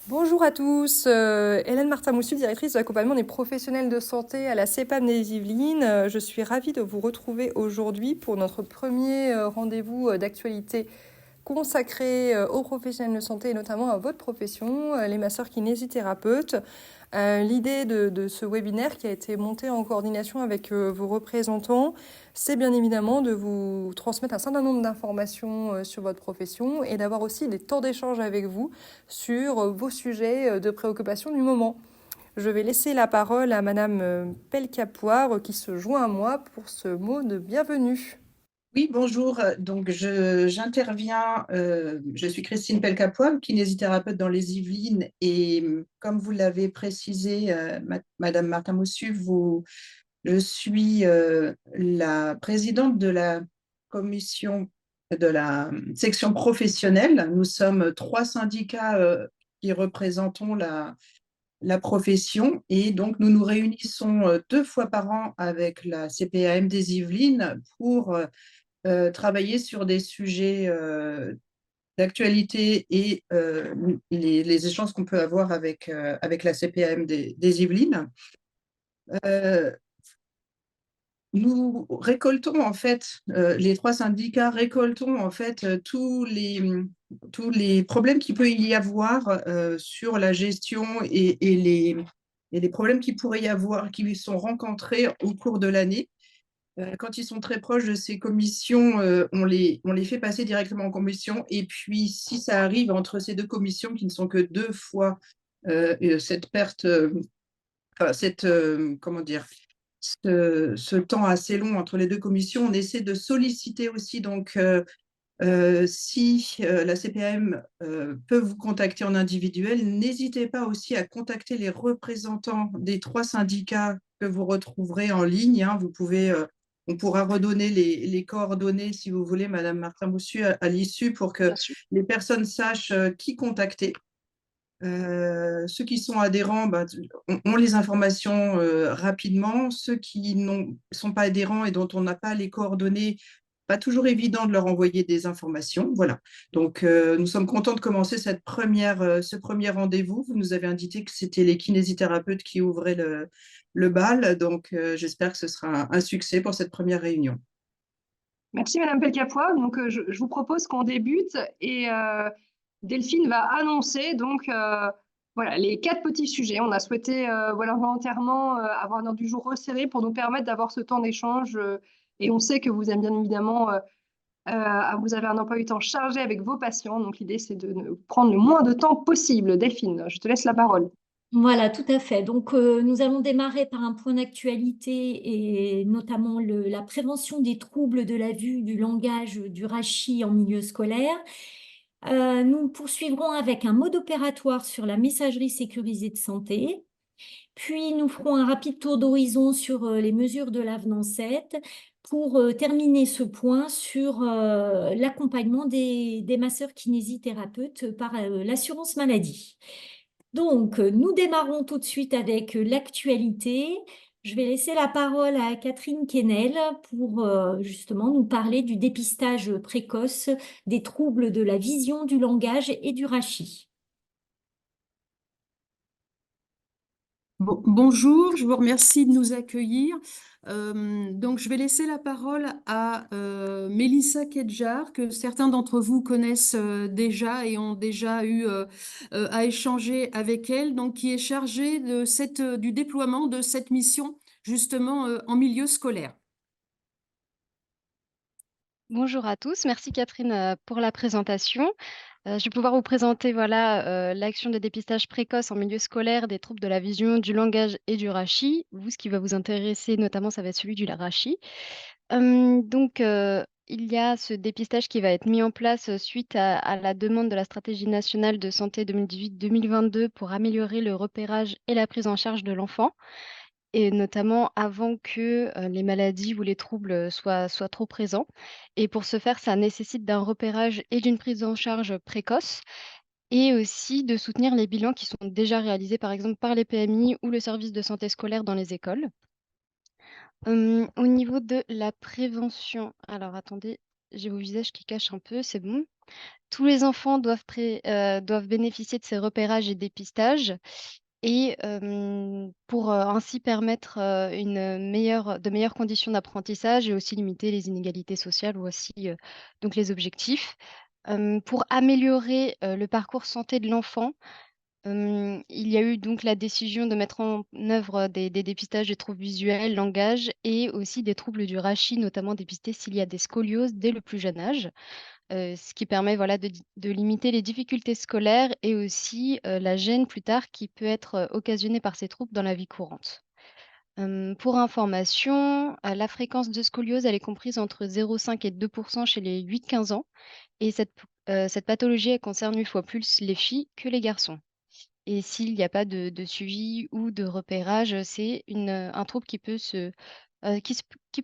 Bonjour à tous, Hélène Martin-Moussu, directrice de l'accompagnement des professionnels de santé à la CEPAM des Yvelines. Je suis ravie de vous retrouver aujourd'hui pour notre premier rendez-vous d'actualité consacré aux professionnels de santé et notamment à votre profession, les masseurs kinésithérapeutes. L'idée de ce webinaire qui a été monté en coordination avec vos représentants, c'est bien évidemment de vous transmettre un certain nombre d'informations sur votre profession et d'avoir aussi des temps d'échange avec vous sur vos sujets de préoccupation du moment. Je vais laisser la parole à Madame Pelcapoire qui se joint à moi pour ce mot de bienvenue. Oui, bonjour. Donc, j'interviens. Je suis Christine Pelcapoix, kinésithérapeute dans les Yvelines. Et comme vous l'avez précisé, Madame Martin Mossu, je suis la présidente de la commission de la section professionnelle. Nous sommes trois syndicats qui représentons la profession. Et donc, nous nous réunissons 2 fois par an avec la CPAM des Yvelines pour travailler sur des sujets d'actualité et les échanges qu'on peut avoir avec la CPAM des Yvelines. Euh, Nous récoltons en fait, les trois syndicats récoltons en fait tous les problèmes qu'il peut y avoir sur la gestion et les problèmes qu'il pourrait y avoir, qui sont rencontrés au cours de l'année. Quand ils sont très proches de ces commissions, on les fait passer directement en commission. Et puis, si ça arrive entre ces deux commissions, qui ne sont que 2 fois cette perte, comment dire, ce temps assez long entre les deux commissions, on essaie de solliciter aussi. Donc, si la CPAM peut vous contacter en individuel, n'hésitez pas aussi à contacter les représentants des trois syndicats que vous retrouverez en ligne, hein. On pourra redonner les coordonnées, si vous voulez, Madame Martin-Moussu, à l'issue pour que Bien sûr. les personnes sachent qui contacter. Ceux qui sont adhérents ont les informations rapidement. Ceux qui ne sont pas adhérents et dont on n'a pas les coordonnées, pas toujours évident de leur envoyer des informations. Voilà. Donc, nous sommes contents de commencer ce premier rendez-vous. Vous nous avez indiqué que c'était les kinésithérapeutes qui ouvraient le bal. Donc, j'espère que ce sera un succès pour cette première réunion. Merci Madame Pelcapoix. Donc je vous propose qu'on débute et Delphine va annoncer voilà les 4 petits sujets. On a souhaité voilà volontairement avoir un ordre du jour resserré pour nous permettre d'avoir ce temps d'échange et on sait que vous aimez bien évidemment vous avez un emploi du temps chargé avec vos patients. Donc l'idée c'est de prendre le moins de temps possible. Delphine, je te laisse la parole. Voilà, tout à fait. Donc, nous allons démarrer par un point d'actualité et notamment la prévention des troubles de la vue, du langage, du rachis en milieu scolaire. Nous poursuivrons avec un mode opératoire sur la messagerie sécurisée de santé. Puis, nous ferons un rapide tour d'horizon sur les mesures de l'avenant 7 pour terminer ce point sur l'accompagnement des masseurs kinésithérapeutes par l'assurance maladie. Donc, nous démarrons tout de suite avec l'actualité. Je vais laisser la parole à Catherine Quesnel pour justement nous parler du dépistage précoce des troubles de la vision, du langage et du rachis. Bonjour, je vous remercie de nous accueillir. Donc, je vais laisser la parole à Mélissa Kedjar, que certains d'entre vous connaissent déjà et ont déjà eu à échanger avec elle, donc qui est chargée du déploiement de cette mission justement en milieu scolaire. Bonjour à tous, merci Catherine pour la présentation. Je vais pouvoir vous présenter voilà, l'action de dépistage précoce en milieu scolaire des troubles de la vision, du langage et du rachis. Vous, ce qui va vous intéresser notamment, ça va être celui du rachis. Il y a ce dépistage qui va être mis en place suite à la demande de la stratégie nationale de santé 2018-2022 pour améliorer le repérage et la prise en charge de l'enfant et notamment avant que, les maladies ou les troubles, soient trop présents et pour ce faire, ça nécessite d'un repérage et d'une prise en charge précoce et aussi de soutenir les bilans qui sont déjà réalisés, par exemple, par les PMI ou le service de santé scolaire dans les écoles. Au niveau de la prévention alors attendez, j'ai vos visages qui cachent un peu, c'est bon? Tous les enfants doivent bénéficier de ces repérages et dépistages et pour, ainsi permettre, de meilleures conditions d'apprentissage et aussi limiter les inégalités sociales. Voici, donc les objectifs. Pour améliorer, le parcours santé de l'enfant, il y a eu donc la décision de mettre en œuvre des dépistages des troubles visuels, langage et aussi des troubles du rachis, notamment dépister s'il y a des scolioses dès le plus jeune âge. Ce qui permet, voilà, de limiter les difficultés scolaires et aussi, la gêne plus tard qui peut être, occasionnée par ces troubles dans la vie courante. Pour information, la fréquence de scoliose, elle est comprise entre 0,5 et 2 chez les 8-15 ans et cette pathologie, elle concerne 8 fois plus les filles que les garçons. Et s'il n'y a pas de suivi ou de repérage, c'est un trouble qui peut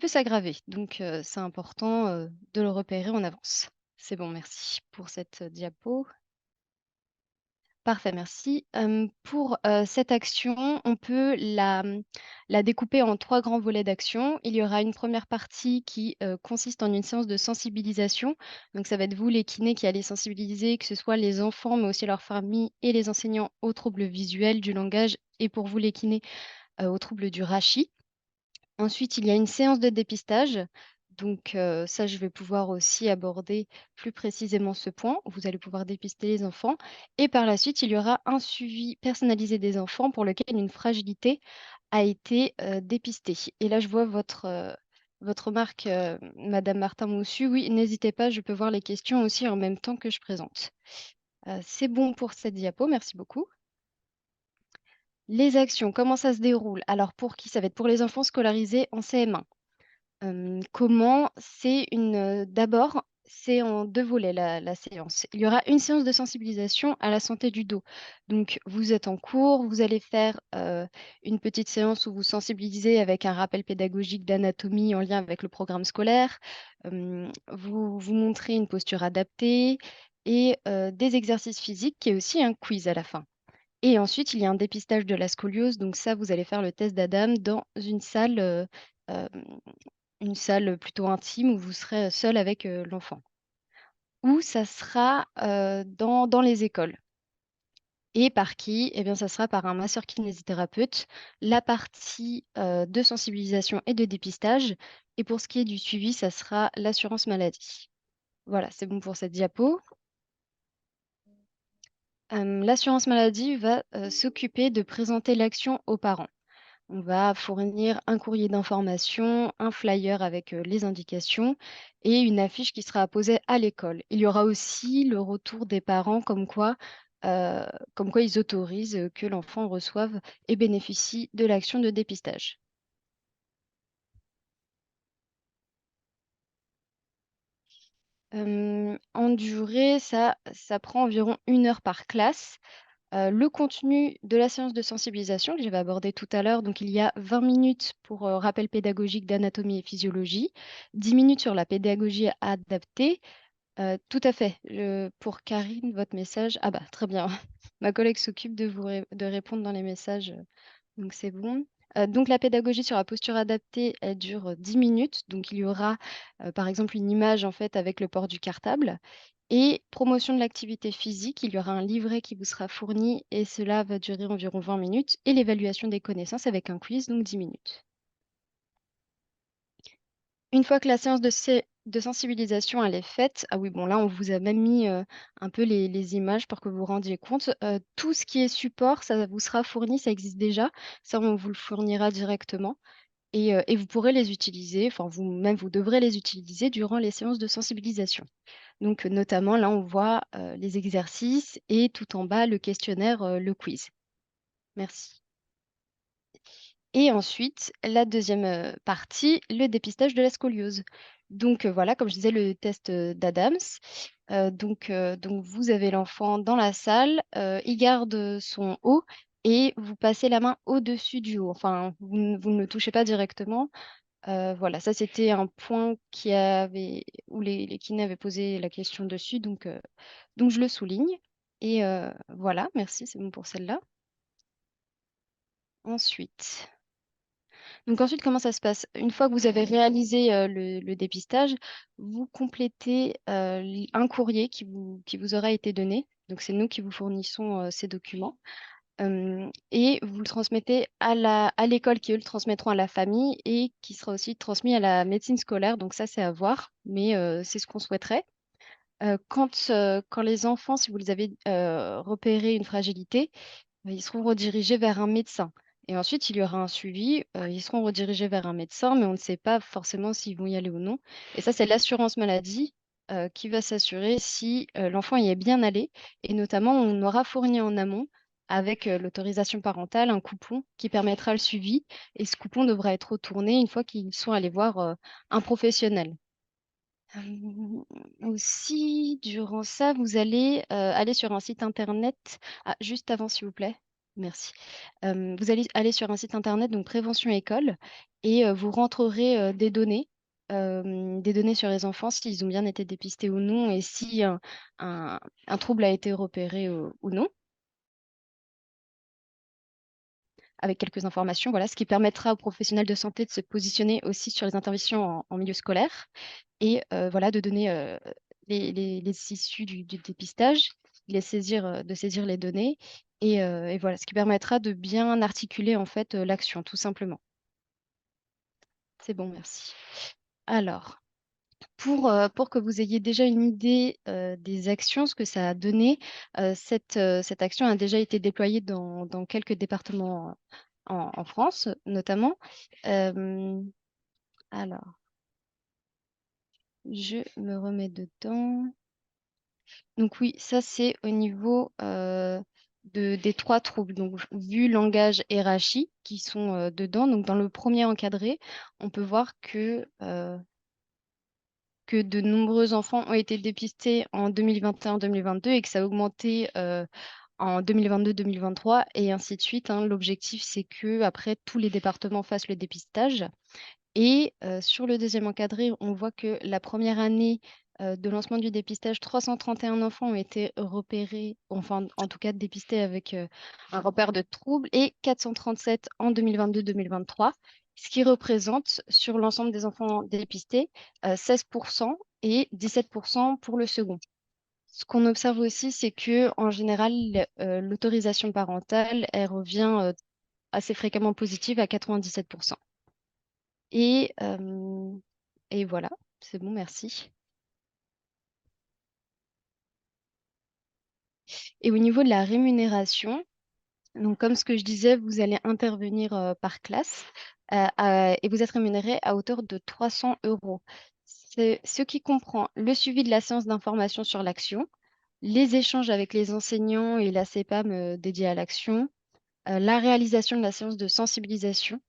s'aggraver. Donc, c'est important, de le repérer en avance. C'est bon, merci pour cette diapo. Parfait, merci. Pour, cette action, on peut la découper en 3 grands volets d'action. Il y aura une première partie qui, consiste en une séance de sensibilisation. Donc ça va être vous, les kinés, qui allez sensibiliser, que ce soit les enfants, mais aussi leurs familles et les enseignants aux troubles visuels, du langage et pour vous, les kinés, aux troubles du rachis. Ensuite, il y a une séance de dépistage. Donc, ça, je vais pouvoir aussi aborder plus précisément ce point. Vous allez pouvoir dépister les enfants. Et par la suite, il y aura un suivi personnalisé des enfants pour lequel une fragilité a été dépistée. Et là, je vois votre remarque, Madame Martin-Moussu. Oui, n'hésitez pas, je peux voir les questions aussi en même temps que je présente. C'est bon pour cette diapo, merci beaucoup. Les actions, comment ça se déroule? Alors, pour qui? Ça va être pour les enfants scolarisés en CM1. Comment? D'abord, c'est en 2 volets la séance. Il y aura une séance de sensibilisation à la santé du dos. Donc vous êtes en cours, vous allez faire, une petite séance où vous sensibilisez avec un rappel pédagogique d'anatomie en lien avec le programme scolaire. Vous montrez une posture adaptée et des exercices physiques et aussi un quiz à la fin. Et ensuite, il y a un dépistage de la scoliose. Donc ça, vous allez faire le test d'Adam dans hem une salle plutôt intime où vous serez, seul avec, l'enfant. Ou ça sera, dans les écoles. Et par qui? Eh bien, ça sera par un masseur kinésithérapeute, la partie, de sensibilisation et de dépistage et pour ce qui est du suivi, ça sera l'assurance maladie. Voilà, c'est bon pour cette diapo. L'assurance maladie va, s'occuper de présenter l'action aux parents. On va fournir un courrier d'information, un flyer avec les indications et une affiche qui sera apposée à l'école. Il y aura aussi le retour des parents euh, comme quoi ils autorisent que l'enfant reçoive et bénéficie de l'action de dépistage. En durée, ça prend environ 1 heure par classe. Le contenu de la séance de sensibilisation que j'avais abordé tout à l'heure, donc il y a 20 minutes pour rappel pédagogique d'anatomie et physiologie, 10 minutes sur la pédagogie adaptée. Tout à fait. Pour Karine, votre message. Ah bah très bien. Ma collègue s'occupe de répondre dans les messages, donc c'est bon. Donc la pédagogie sur la posture adaptée, elle dure 10 minutes. Donc il y aura par exemple une image en fait avec le port du cartable. Et promotion de l'activité physique, il y aura un livret qui vous sera fourni et cela va durer environ 20 minutes. Et l'évaluation des connaissances avec un quiz, donc 10 minutes. Une fois que la séance de sensibilisation elle est faite, ah oui, bon là, on vous a même mis un peu les images pour que vous vous rendiez compte. Tout ce qui est support, ça vous sera fourni, ça existe déjà. Ça, on vous le fournira directement. Et vous pourrez les utiliser, enfin vous-même, vous devrez les utiliser durant les séances de sensibilisation. Donc, notamment, là, on voit les exercices et tout en bas, le questionnaire, le quiz. Merci. Et ensuite, la deuxième partie, le dépistage de la scoliose. Donc, voilà, comme je disais, le test d'Adams. Donc, vous avez l'enfant dans la salle, il garde son haut et vous passez la main au-dessus du haut. Enfin, vous ne le touchez pas directement. Voilà, ça c'était un point où les kinés avaient posé la question dessus, donc je le souligne. Et voilà, merci, c'est bon pour celle-là. Ensuite, Donc ensuite, comment ça se passe? Une fois que vous avez réalisé le dépistage, vous complétez un courrier qui vous aura été donné. Donc c'est nous qui vous fournissons ces documents. Et vous le transmettez à l'école qui, eux, le transmettront à la famille et qui sera aussi transmis à la médecine scolaire. Donc ça, c'est à voir, mais c'est ce qu'on souhaiterait. Quand les enfants, si vous les avez repéré une fragilité, ils seront redirigés vers un médecin. Et ensuite, il y aura un suivi. Ils seront redirigés vers un médecin, mais on ne sait pas forcément s'ils vont y aller ou non. Et ça, c'est l'assurance maladie qui va s'assurer si l'enfant y est bien allé. Et notamment, on aura fourni en amont, avec l'autorisation parentale, un coupon qui permettra le suivi. Et ce coupon devra être retourné une fois qu'ils sont allés voir un professionnel. Aussi, durant ça, vous allez aller sur un site internet. Ah, juste avant, s'il vous plaît. Merci. Vous allez aller sur un site internet, donc Prévention École, et vous rentrerez des données sur les enfants, s'ils ont bien été dépistés ou non, et si un trouble a été repéré ou non, avec quelques informations, voilà, ce qui permettra aux professionnels de santé de se positionner aussi sur les interventions en milieu scolaire et voilà, de donner les issues du dépistage, de saisir les données et voilà, ce qui permettra de bien articuler en fait l'action, tout simplement. C'est bon, merci. Alors, pour que vous ayez déjà une idée des actions, ce que ça a donné, cette action a déjà été déployée dans quelques départements en France, notamment. Alors, je me remets dedans. Donc oui, ça c'est au niveau des trois troubles. Donc vue, langage et rachi qui sont dedans. Donc dans le premier encadré, on peut voir que de nombreux enfants ont été dépistés en 2021-2022 et que ça a augmenté en 2022-2023 et ainsi de suite, hein. L'objectif, c'est que après tous les départements fassent le dépistage. Et sur le deuxième encadré, on voit que la première année de lancement du dépistage, 331 enfants ont été repérés, enfin en tout cas dépistés avec un repère de troubles, et 437 en 2022-2023, ce qui représente sur l'ensemble des enfants dépistés 16% et 17% pour le second. Ce qu'on observe aussi, c'est que en général, l'autorisation parentale, elle revient assez fréquemment positive à 97%. Et, et voilà, c'est bon, merci. Et au niveau de la rémunération, donc comme ce que je disais, vous allez intervenir par classe et vous êtes rémunéré à hauteur de 300 €. C'est ce qui comprend le suivi de la séance d'information sur l'action, les échanges avec les enseignants et la CEPAM dédiée à l'action, la réalisation de la séance de sensibilisation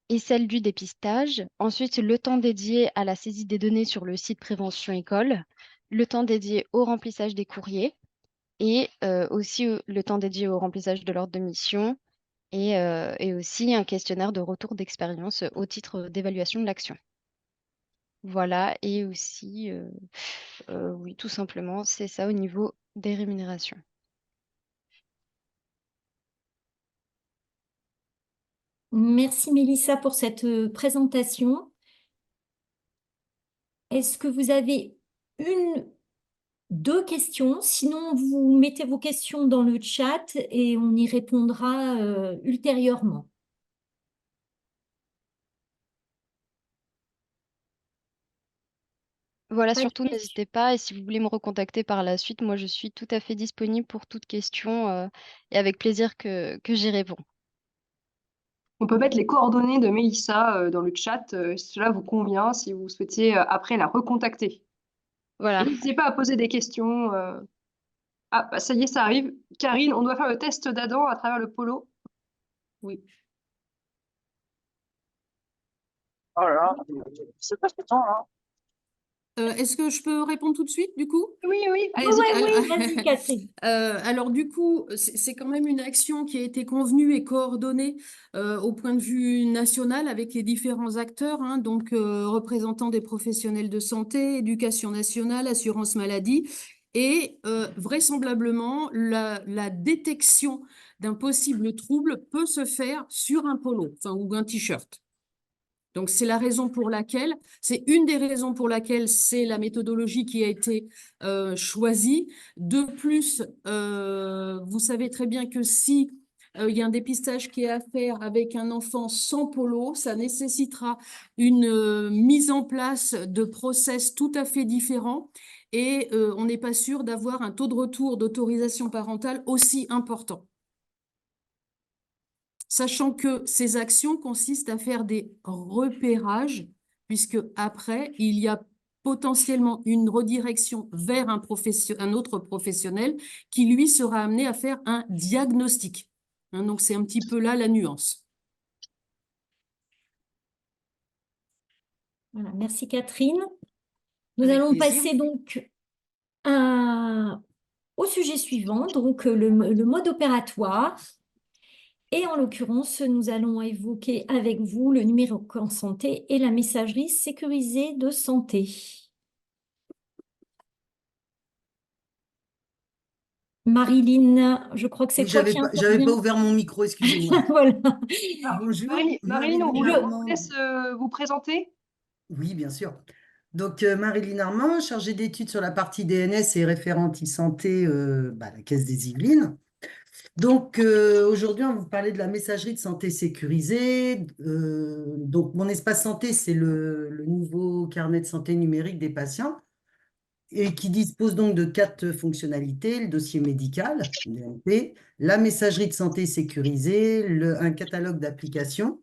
et celle du dépistage. Ensuite, le temps dédié à la saisie des données sur le site Prévention École, le temps dédié au remplissage des courriers et aussi le temps dédié au remplissage de l'ordre de mission et aussi un questionnaire de retour d'expérience au titre d'évaluation de l'action. Voilà, et aussi, oui, tout simplement, c'est ça au niveau des rémunérations. Merci Mélissa pour cette présentation. Est-ce que vous avez deux questions? Sinon, vous mettez vos questions dans le chat et on y répondra ultérieurement. Voilà, Pas de surtout questions. n'hésitez pas et si vous voulez me recontacter par la suite, moi je suis tout à fait disponible pour toute question et avec plaisir que j'y réponds. On peut mettre les coordonnées de Mélissa dans le chat, si cela vous convient, si vous souhaitiez après la recontacter. Et Voilà. n'hésitez pas à poser des questions. Ah, bah, ça y est, ça arrive. Karine, on doit faire le test d'Adam à travers le polo. Oui. Oh là là, c'est pas ce temps là. Est-ce que je peux répondre tout de suite, du coup? Oui, oui, Oui, allez-y. vas-y Catherine. Alors du coup, c'est quand même une action qui a été convenue et coordonnée au point de vue national avec les différents acteurs, hein, donc représentants des professionnels de santé, éducation nationale, assurance maladie, et vraisemblablement la détection d'un possible trouble peut se faire sur un polo, enfin, ou un t-shirt. Donc, c'est la raison pour laquelle, c'est une des raisons pour laquelle c'est la méthodologie qui a été choisie. De plus, vous savez très bien que si il y a un dépistage qui est à faire avec un enfant sans polo, ça nécessitera une mise en place de process tout à fait différents et on n'est pas sûr d'avoir un taux de retour d'autorisation parentale aussi important. Sachant que ces actions consistent à faire des repérages, puisque après, il y a potentiellement une redirection vers un autre professionnel qui, lui, sera amené à faire un diagnostic. Hein, donc, c'est un petit peu là la nuance. Voilà, merci Catherine. Nous Avec allons plaisir. passer donc au sujet suivant, donc le mode opératoire. Et en l'occurrence, nous allons évoquer avec vous le numérique en santé et la messagerie sécurisée de santé. Marilyn, je crois que c'est Oui, toi qui j'avais pas interviens. ouvert mon micro, excusez-moi. Voilà. Bonjour, Marilyn, on Marilyn vous Armand. laisse vous présenter. Oui, bien sûr. Donc, Marilyn Armand, chargée d'études sur la partie DNS et référente e-santé à la Caisse des Yvelines. Donc, aujourd'hui, on va vous parler de la messagerie de santé sécurisée. Donc, mon espace santé, c'est le nouveau carnet de santé numérique des patients et qui dispose donc de 4 fonctionnalités: le dossier médical, DMP, la messagerie de santé sécurisée, un catalogue d'applications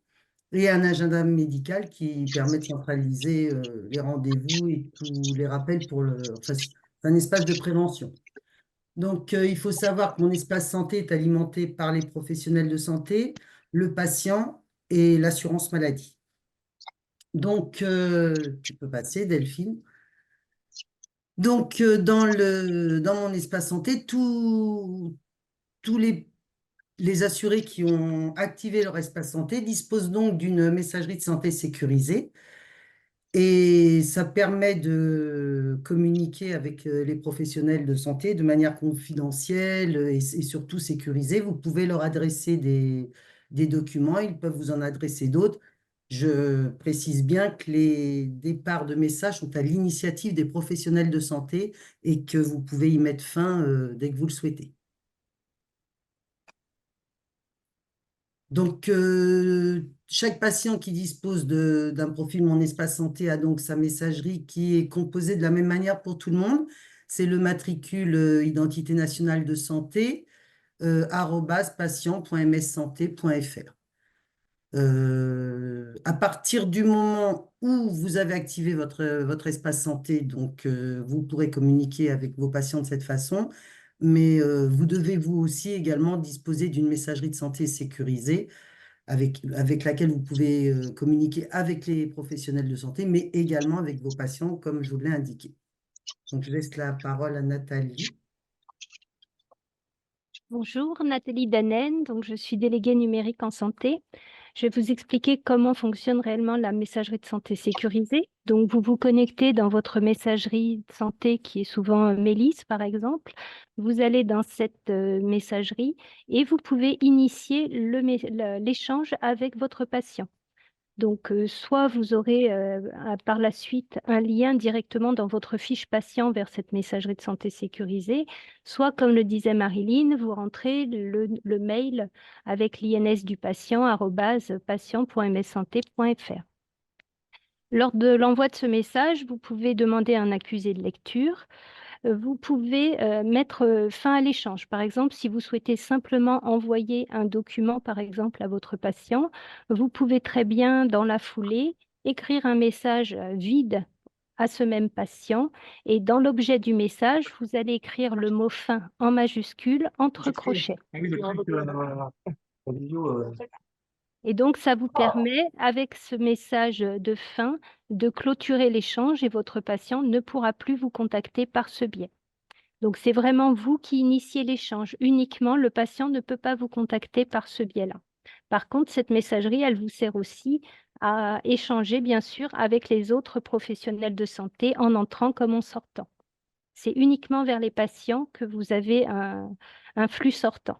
et un agenda médical qui permet de centraliser les rendez-vous et tous les rappels enfin, c'est un espace de prévention. Donc, il faut savoir que mon espace santé est alimenté par les professionnels de santé, le patient et l'assurance maladie. Donc, tu peux passer, Delphine. Donc, dans mon espace santé, tous les assurés qui ont activé leur espace santé disposent donc d'une messagerie de santé sécurisée. Et ça permet de communiquer avec les professionnels de santé de manière confidentielle et surtout sécurisée. Vous pouvez leur adresser des documents, ils peuvent vous en adresser d'autres. Je précise bien que les départs de messages sont à l'initiative des professionnels de santé et que vous pouvez y mettre fin dès que vous le souhaitez. Donc, chaque patient qui dispose d'un profil Mon Espace Santé a donc sa messagerie qui est composée de la même manière pour tout le monde. C'est le matricule Identité nationale de santé, @patient.mssanté.fr. À partir du moment où vous avez activé votre espace santé, donc vous pourrez communiquer avec vos patients de cette façon, mais vous devez vous aussi également disposer d'une messagerie de santé sécurisée avec laquelle vous pouvez communiquer avec les professionnels de santé, mais également avec vos patients, comme je vous l'ai indiqué. Donc, je laisse la parole à Nathalie. Bonjour, Nathalie Danen, donc je suis déléguée numérique en santé. Je vais vous expliquer comment fonctionne réellement la messagerie de santé sécurisée. Donc, vous vous connectez dans votre messagerie de santé qui est souvent Mélis, par exemple. Vous allez dans cette messagerie et vous pouvez initier l'échange avec votre patient. Donc, soit vous aurez par la suite un lien directement dans votre fiche patient vers cette messagerie de santé sécurisée, soit, comme le disait Marilyn, vous rentrez le mail avec l'INS du patient @patient.mssanté.fr. Lors de l'envoi de ce message, vous pouvez demander un accusé de lecture. Vous pouvez mettre fin à l'échange. Par exemple, si vous souhaitez simplement envoyer un document, par exemple, à votre patient, vous pouvez très bien, dans la foulée, écrire un message vide à ce même patient. Et dans l'objet du message, vous allez écrire le mot « fin » en majuscule entre crochets. Et donc, ça vous permet, avec ce message de fin, de clôturer l'échange et votre patient ne pourra plus vous contacter par ce biais. Donc, c'est vraiment vous qui initiez l'échange. Uniquement, le patient ne peut pas vous contacter par ce biais-là. Par contre, cette messagerie, elle vous sert aussi à échanger, bien sûr, avec les autres professionnels de santé en entrant comme en sortant. C'est uniquement vers les patients que vous avez un flux sortant.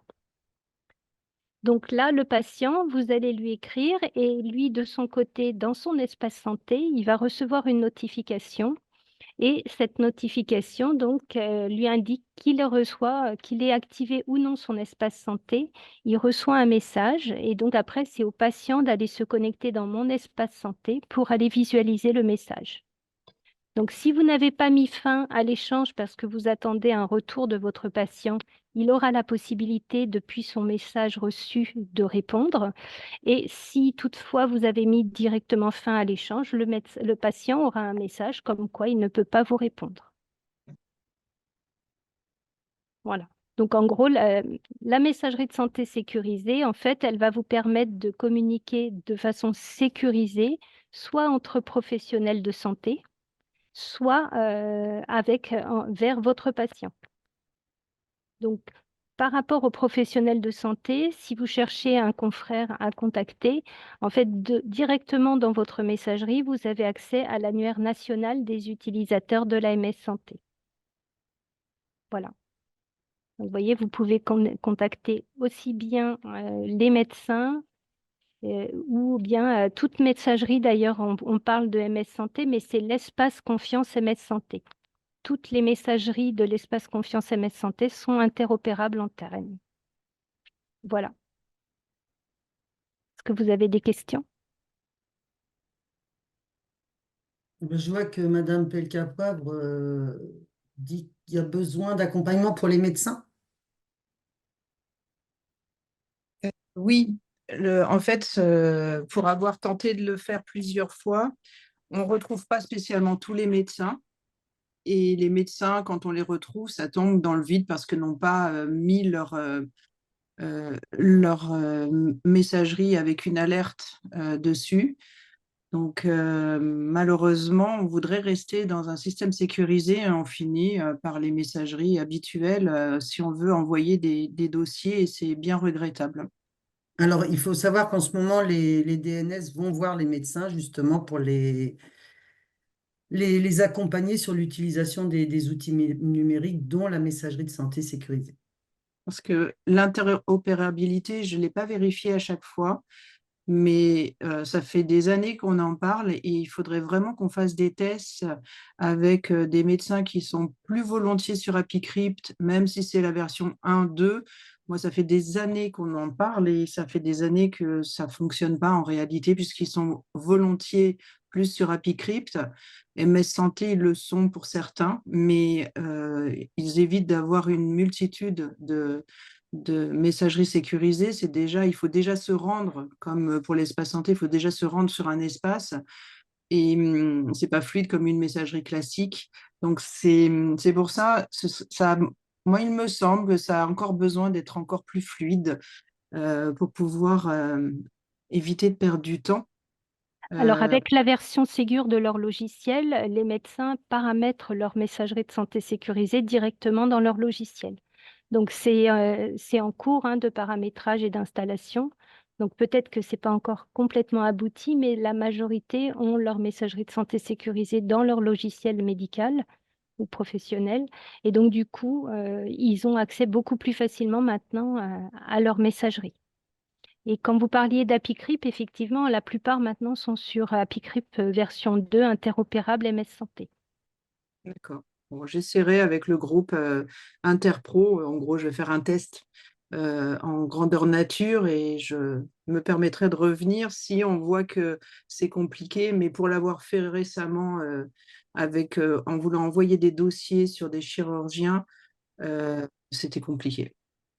Donc là, le patient, vous allez lui écrire et lui, de son côté, dans son espace santé, il va recevoir une notification. Et cette notification, donc, lui indique qu'il reçoit, qu'il ait activé ou non son espace santé. Il reçoit un message et donc après, c'est au patient d'aller se connecter dans mon espace santé pour aller visualiser le message. Donc, si vous n'avez pas mis fin à l'échange parce que vous attendez un retour de votre patient, il aura la possibilité, depuis son message reçu, de répondre. Et si toutefois vous avez mis directement fin à l'échange, le patient aura un message comme quoi il ne peut pas vous répondre. Voilà. Donc, en gros, la messagerie de santé sécurisée, en fait, elle va vous permettre de communiquer de façon sécurisée, soit entre professionnels de santé, soit vers votre patient. Donc, par rapport aux professionnels de santé, si vous cherchez un confrère à contacter, en fait, directement dans votre messagerie, vous avez accès à l'annuaire national des utilisateurs de l'AMS Santé. Voilà. Donc, vous voyez, vous pouvez contacter aussi bien les médecins ou bien toute messagerie. D'ailleurs, on parle de MS Santé, mais c'est l'espace confiance MS Santé. Toutes les messageries de l'espace confiance MS Santé sont interopérables en terrain. Voilà. Est-ce que vous avez des questions? Je vois que Madame Pelka-Poivre dit qu'il y a besoin d'accompagnement pour les médecins. Oui, en fait, pour avoir tenté de le faire plusieurs fois, on ne retrouve pas spécialement tous les médecins. Et les médecins, quand on les retrouve, ça tombe dans le vide parce qu'ils n'ont pas mis leur messagerie avec une alerte dessus. Donc, malheureusement, on voudrait rester dans un système sécurisé et on finit par les messageries habituelles si on veut envoyer des dossiers et c'est bien regrettable. Alors, il faut savoir qu'en ce moment, les DNS vont voir les médecins justement pour les accompagner sur l'utilisation des outils numériques, dont la messagerie de santé sécurisée. Parce que l'interopérabilité, je ne l'ai pas vérifié à chaque fois, mais ça fait des années qu'on en parle et il faudrait vraiment qu'on fasse des tests avec des médecins qui sont plus volontiers sur AppyCrypt, même si c'est la version 1.2. Moi, ça fait des années qu'on en parle et ça fait des années que ça ne fonctionne pas en réalité puisqu'ils sont volontiers plus sur AppyCrypt. MS Santé, ils le sont pour certains, mais ils évitent d'avoir une multitude de messagerie sécurisée. Il faut déjà se rendre, comme pour l'espace santé, il faut déjà se rendre sur un espace et c'est pas fluide comme une messagerie classique. Donc c'est pour ça, moi il me semble que ça a encore besoin d'être encore plus fluide pour pouvoir éviter de perdre du temps. Alors, avec la version Ségur de leur logiciel, les médecins paramètrent leur messagerie de santé sécurisée directement dans leur logiciel. Donc, c'est en cours de paramétrage et d'installation. Donc, peut-être que ce n'est pas encore complètement abouti, mais la majorité ont leur messagerie de santé sécurisée dans leur logiciel médical ou professionnel. Et donc, du coup, ils ont accès beaucoup plus facilement maintenant à leur messagerie. Et quand vous parliez d'AppyCrypt, effectivement, la plupart maintenant sont sur AppyCrypt version 2 interopérable MS Santé. D'accord. Bon, j'essaierai avec le groupe Interpro. En gros, je vais faire un test en grandeur nature et je me permettrai de revenir si on voit que c'est compliqué. Mais pour l'avoir fait récemment en voulant envoyer des dossiers sur des chirurgiens, c'était compliqué.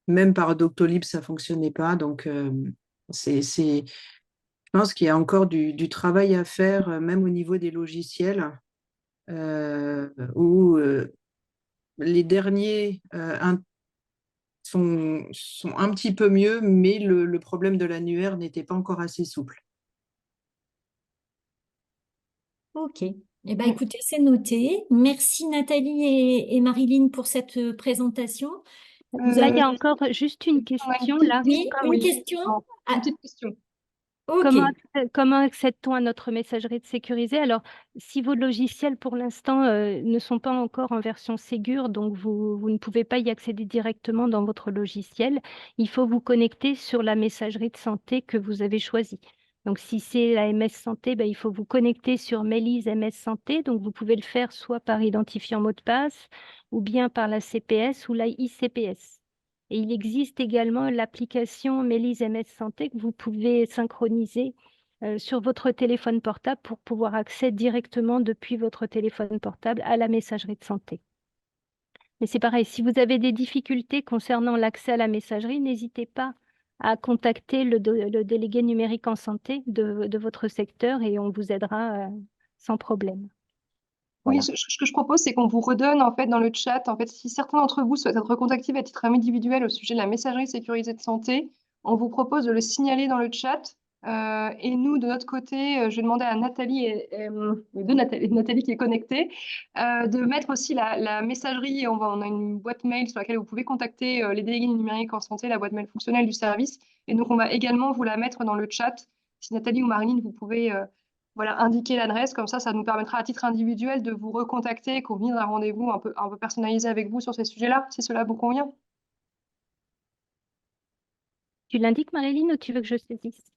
Même par Doctolib, ça ne fonctionnait pas. Donc, je pense qu'il y a encore du travail à faire, même au niveau des logiciels, où les derniers sont un petit peu mieux, mais le problème de l'annuaire n'était pas encore assez souple. Ok. Eh ben, écoutez, c'est noté. Merci Nathalie et Marilyn pour cette présentation. Là, il y a encore juste une question. Là. Oui, Ah une oui. question. Bon, une petite question. Ok, Comment accède-t-on à notre messagerie sécurisée? Alors, si vos logiciels pour l'instant ne sont pas encore en version Ségur, donc vous ne pouvez pas y accéder directement dans votre logiciel, il faut vous connecter sur la messagerie de santé que vous avez choisie. Donc, si c'est la MS Santé, ben, il faut vous connecter sur Mélise MS Santé. Donc, vous pouvez le faire soit par identifiant mot de passe ou bien par la CPS ou la ICPS. Et il existe également l'application Mélise MS Santé que vous pouvez synchroniser sur votre téléphone portable pour pouvoir accéder directement depuis votre téléphone portable à la messagerie de santé. Mais c'est pareil, si vous avez des difficultés concernant l'accès à la messagerie, n'hésitez pas à contacter le délégué numérique en santé de votre secteur et on vous aidera sans problème. Oui, Voilà. ce que je propose, c'est qu'on vous redonne en fait dans le chat, en fait, si certains d'entre vous souhaitent être recontactés à titre individuel au sujet de la messagerie sécurisée de santé, on vous propose de le signaler dans le chat. Et nous, de notre côté, je vais demander à Nathalie, Nathalie qui est connectée, de mettre aussi la messagerie. On a une boîte mail sur laquelle vous pouvez contacter les délégués numériques en santé, la boîte mail fonctionnelle du service. Et donc, on va également vous la mettre dans le chat. Si Nathalie ou Marilyn, vous pouvez voilà, indiquer l'adresse, comme ça nous permettra à titre individuel de vous recontacter et convenir d'un rendez-vous un peu personnalisé avec vous sur ces sujets-là, si cela vous convient. Tu l'indiques, Marilyn, ou tu veux que je saisisse?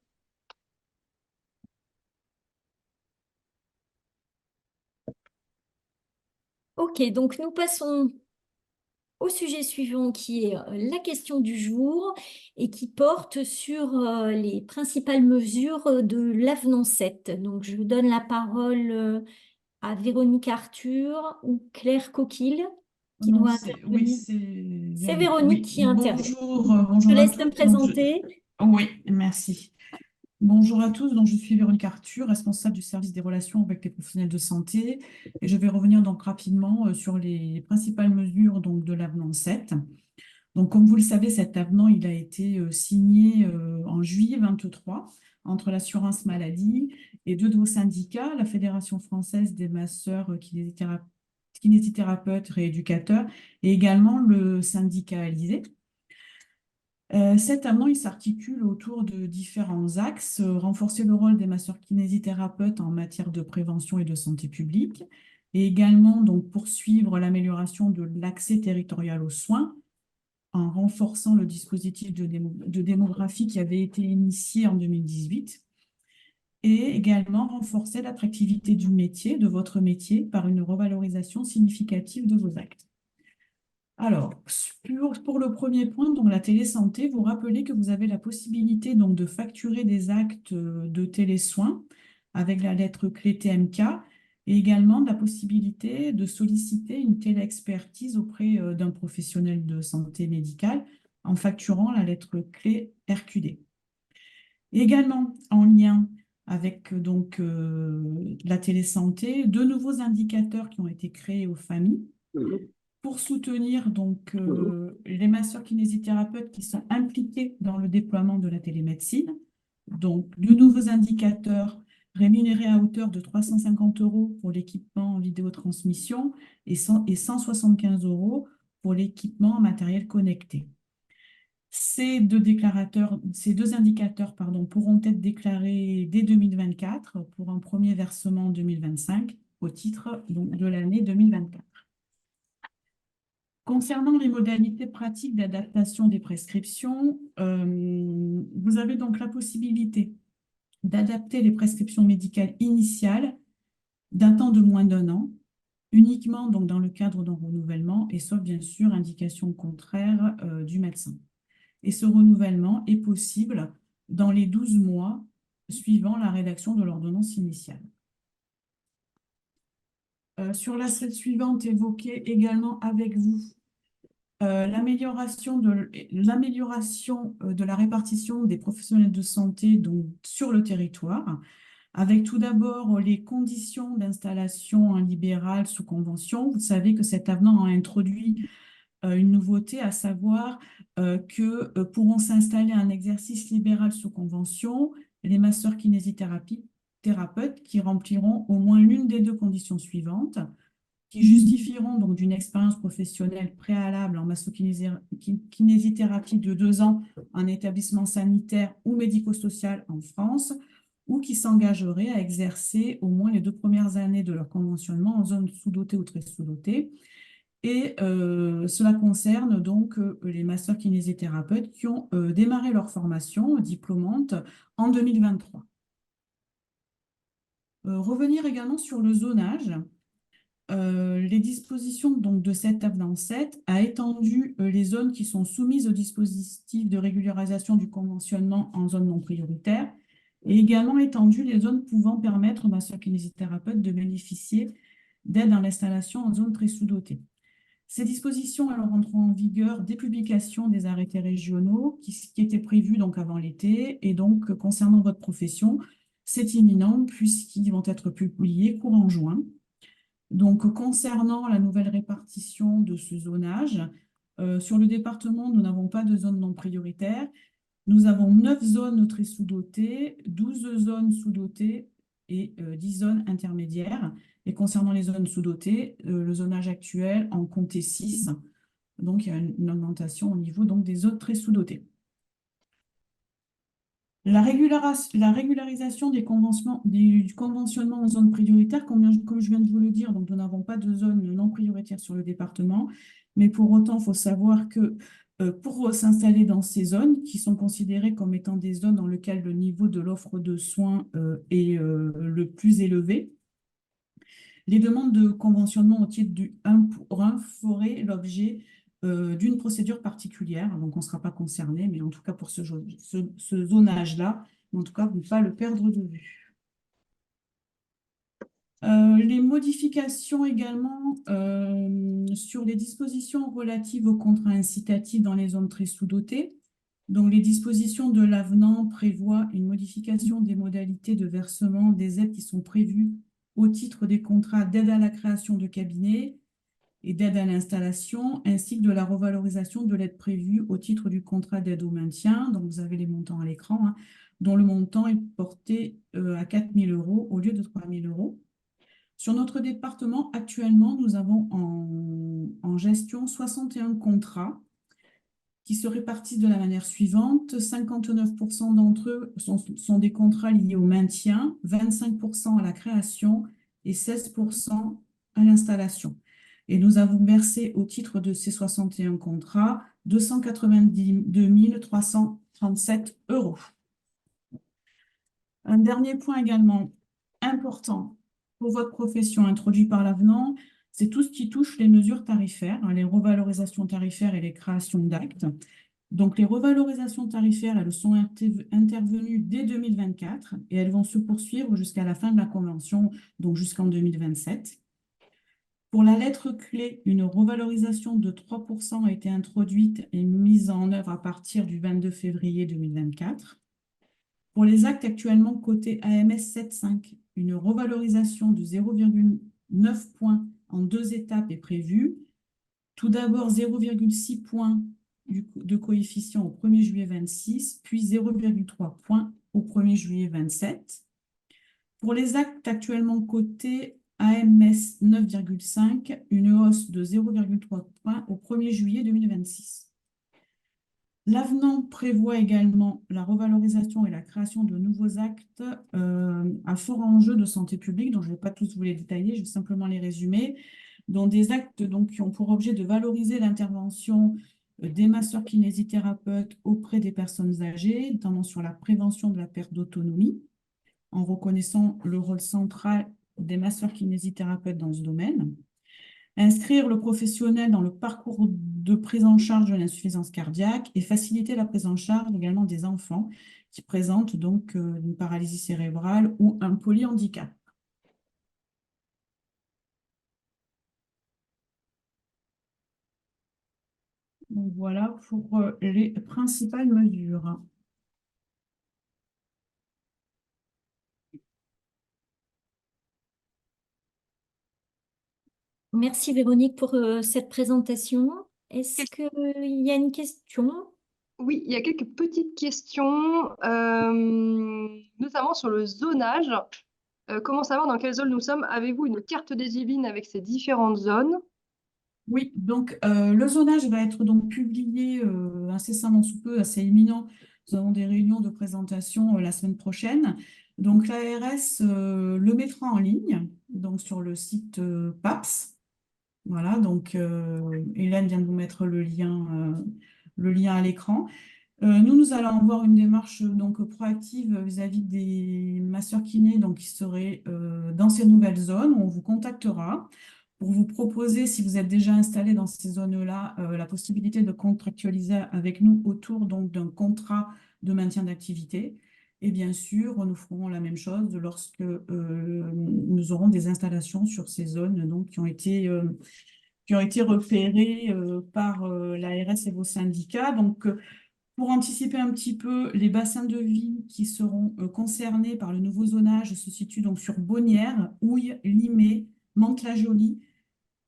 ok, donc nous passons au sujet suivant qui est la question du jour et qui porte sur les principales mesures de l'avenant 7. Donc je donne la parole à Véronique Arthur ou Claire Coquille qui Non, doit oui, intervenir. c'est C'est Véronique. Véronique Oui, qui intervient. bonjour, Je bonjour te à laisse te tous. présenter. Oui, merci. Bonjour à tous, donc je suis Véronique Arthur, responsable du service des relations avec les professionnels de santé, et je vais revenir donc rapidement sur les principales mesures donc de l'avenant 7. Donc, comme vous le savez, cet avenant il a été signé en juillet 23 entre l'assurance maladie et deux de vos syndicats, la Fédération française des masseurs kinésithérapeutes rééducateurs et également le syndicat Alizé. Cet avenant, il s'articule autour de différents axes, renforcer le rôle des masseurs kinésithérapeutes en matière de prévention et de santé publique, et également donc, poursuivre l'amélioration de l'accès territorial aux soins en renforçant le dispositif de démographie qui avait été initié en 2018, et également renforcer l'attractivité du métier, de votre métier, par une revalorisation significative de vos actes. Alors, pour le premier point, donc la télésanté, vous rappelez que vous avez la possibilité donc, de facturer des actes de télésoins avec la lettre clé TMK et également la possibilité de solliciter une téléexpertise auprès d'un professionnel de santé médicale en facturant la lettre clé RQD. Et également, en lien avec donc, la télésanté, deux nouveaux indicateurs qui ont été créés aux familles pour soutenir donc, les masseurs kinésithérapeutes qui sont impliqués dans le déploiement de la télémédecine. Donc, de nouveaux indicateurs rémunérés à hauteur de 350 € pour l'équipement en vidéotransmission et 175 € pour l'équipement en matériel connecté. Ces deux indicateurs pourront être déclarés dès 2024 pour un premier versement en 2025 au titre donc, de l'année 2024. Concernant les modalités pratiques d'adaptation des prescriptions, vous avez donc la possibilité d'adapter les prescriptions médicales initiales d'un temps de moins d'1 an, uniquement donc dans le cadre d'un renouvellement et sauf bien sûr indication contraire du médecin. Et ce renouvellement est possible dans les 12 mois suivant la rédaction de l'ordonnance initiale. Sur la slide suivante, évoquée également avec vous, l'amélioration de la répartition des professionnels de santé donc, sur le territoire, avec tout d'abord les conditions d'installation en libéral sous convention. Vous savez que cet avenant a introduit une nouveauté, à savoir que pourront s'installer un exercice libéral sous convention les masseurs kinésithérapeutes qui rempliront au moins l'une des deux conditions suivantes. qui justifieront donc d'une expérience professionnelle préalable en massokinésithérapie de 2 ans en établissement sanitaire ou médico-social en France, ou qui s'engageraient à exercer au moins les 2 premières années de leur conventionnement en zone sous-dotée ou très sous-dotée. Et cela concerne donc les masseurs kinésithérapeutes qui ont démarré leur formation diplômante en 2023. Revenir également sur le zonage. Les dispositions donc, de cet avenant 7 a étendu les zones qui sont soumises au dispositif de régularisation du conventionnement en zone non prioritaire et également étendu les zones pouvant permettre aux masseurs kinésithérapeutes de bénéficier d'aide dans l'installation en zone très sous-dotée. Ces dispositions alors entreront en vigueur dès publication des arrêtés régionaux qui étaient prévus donc avant l'été et donc concernant votre profession, c'est imminent puisqu'ils vont être publiés courant juin. Donc, concernant la nouvelle répartition de ce zonage, sur le département, nous n'avons pas de zone non prioritaire. Nous avons 9 zones très sous-dotées, 12 zones sous-dotées et 10 zones intermédiaires. Et concernant les zones sous-dotées, le zonage actuel en comptait 6. Donc, il y a une augmentation au niveau donc, des zones très sous-dotées. La régularisation du conventionnement en zone prioritaire, comme je viens de vous le dire, donc nous n'avons pas de zone non prioritaire sur le département, mais pour autant, il faut savoir que pour s'installer dans ces zones, qui sont considérées comme étant des zones dans lesquelles le niveau de l'offre de soins est le plus élevé, les demandes de conventionnement au titre du 1 pour 1 feraient l'objet d'une procédure particulière. Donc, on ne sera pas concerné, mais en tout cas pour ce zonage-là, en tout cas, pour ne pas le perdre de vue. Les modifications également sur les dispositions relatives aux contrats incitatifs dans les zones très sous-dotées. Donc, les dispositions de l'avenant prévoient une modification des modalités de versement des aides qui sont prévues au titre des contrats d'aide à la création de cabinets et d'aide à l'installation, ainsi que de la revalorisation de l'aide prévue au titre du contrat d'aide au maintien. Donc, vous avez les montants à l'écran, hein, dont le montant est porté à 4 000 € au lieu de 3 000 €. Sur notre département, actuellement, nous avons en gestion 61 contrats qui se répartissent de la manière suivante. 59% d'entre eux sont des contrats liés au maintien, 25% à la création et 16% à l'installation. Et nous avons versé au titre de ces 61 contrats 292 337 €. Un dernier point également important pour votre profession introduit par l'avenant, c'est tout ce qui touche les mesures tarifaires, hein, les revalorisations tarifaires et les créations d'actes. Donc, les revalorisations tarifaires, elles sont intervenues dès 2024 et elles vont se poursuivre jusqu'à la fin de la convention, donc jusqu'en 2027. Pour la lettre clé, une revalorisation de 3% a été introduite et mise en œuvre à partir du 22 février 2024. Pour les actes actuellement cotés AMS 7.5, une revalorisation de 0,9 points en 2 étapes est prévue. Tout d'abord, 0,6 points de coefficient au 1er juillet 26, puis 0,3 points au 1er juillet 27. Pour les actes actuellement cotés AMS 9,5, une hausse de 0,3 points au 1er juillet 2026. L'avenant prévoit également la revalorisation et la création de nouveaux actes à fort enjeu de santé publique, dont je ne vais pas tous vous les détailler, je vais simplement les résumer, dont des actes donc, qui ont pour objet de valoriser l'intervention des masseurs kinésithérapeutes auprès des personnes âgées, notamment sur la prévention de la perte d'autonomie, en reconnaissant le rôle central des masseurs kinésithérapeutes dans ce domaine. Inscrire le professionnel dans le parcours de prise en charge de l'insuffisance cardiaque et faciliter la prise en charge également des enfants qui présentent donc une paralysie cérébrale ou un polyhandicap. Donc voilà pour les principales mesures. Merci Véronique pour cette présentation. Est-ce qu'il y a une question? Oui, il y a quelques petites questions, notamment sur le zonage. Comment savoir dans quelle zone nous sommes? Avez-vous une carte des Yvelines avec ces différentes zones? Oui, donc le zonage va être donc publié incessamment sous peu, assez imminent. Nous avons des réunions de présentation la semaine prochaine. Donc l'ARS le mettra en ligne, donc sur le site PAPS. Voilà, donc Hélène vient de vous mettre le lien à l'écran. Nous allons avoir une démarche donc proactive vis-à-vis des masseurs kinés donc, qui seraient dans ces nouvelles zones. On vous contactera pour vous proposer, si vous êtes déjà installé dans ces zones-là, la possibilité de contractualiser avec nous autour donc d'un contrat de maintien d'activité. Et bien sûr, nous ferons la même chose lorsque nous aurons des installations sur ces zones donc, qui ont été repérées par l'ARS et vos syndicats. Donc, pour anticiper un petit peu, les bassins de vie qui seront concernés par le nouveau zonage se situent donc sur Bonnières, Houille, Limay, Mantes-la-Jolie,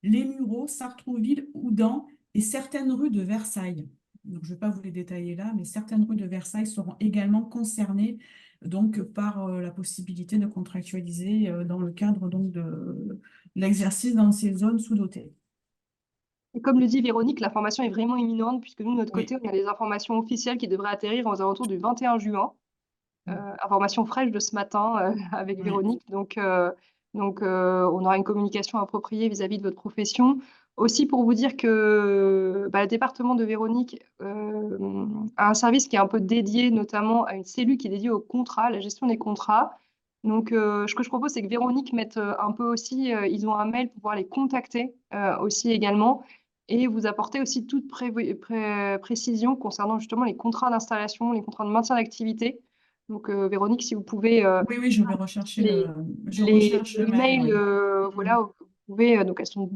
Les Mureaux, Sartrouville, Houdan et certaines rues de Versailles. Donc, je ne vais pas vous les détailler là, mais certaines rues de Versailles seront également concernées donc, par la possibilité de contractualiser dans le cadre donc, de l'exercice dans ces zones sous-dotées. Et comme le dit Véronique, la formation est vraiment imminente puisque nous, de notre Oui. côté, on a des informations officielles qui devraient atterrir aux alentours du 21 juin. Information fraîche de ce matin avec Ouais. Véronique. Donc, on aura une communication appropriée vis-à-vis de votre profession. Aussi pour vous dire que le département de Véronique a un service qui est un peu dédié notamment à une cellule qui est dédiée au contrat, à la gestion des contrats. Donc, ce que je propose, c'est que Véronique mette un peu aussi, ils ont un mail pour pouvoir les contacter aussi également et vous apporter aussi toute précision concernant justement les contrats d'installation, les contrats de maintien d'activité. Donc, Véronique, si vous pouvez Oui, je vais rechercher les, je recherche le les mail, mails, oui. voilà, vous pouvez, donc elles sont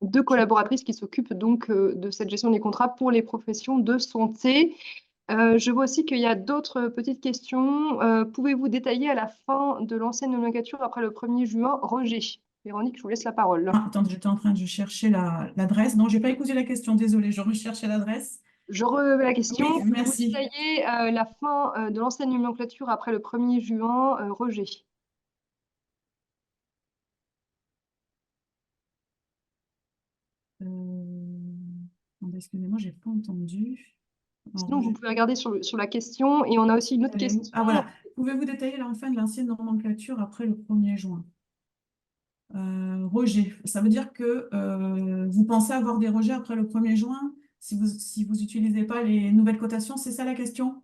deux collaboratrices qui s'occupent donc de cette gestion des contrats pour les professions de santé. Je vois aussi qu'il y a d'autres petites questions. Pouvez-vous détailler à la fin de l'ancienne nomenclature après le 1er juin, Roger? Véronique, je vous laisse la parole. Ah, attends, j'étais en train de chercher l'adresse. Non, je n'ai pas écouté la question, désolée, je recherchais l'adresse. Je remets la question. Oui, Pouvez-vous merci. détailler la fin de l'ancienne nomenclature après le 1er juin, Roger? Excusez-moi, je n'ai pas entendu. Sinon, vous pouvez regarder sur la question. Et on a aussi une autre question. Ah voilà, pouvez-vous détailler la fin de l'ancienne nomenclature après le 1er juin? Rejet, ça veut dire que vous pensez avoir des rejets après le 1er juin si vous n'utilisez pas les nouvelles cotations, c'est ça la question?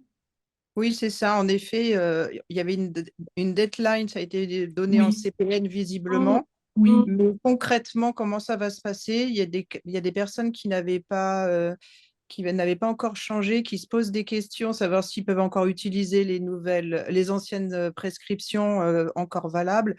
Oui, c'est ça. En effet, il y avait une deadline, ça a été donné en Oui. CPN visiblement. Oui. Mais concrètement, comment ça va se passer? Il y a des personnes qui n'avaient pas encore changé, qui se posent des questions, savoir s'ils peuvent encore utiliser les anciennes prescriptions encore valables.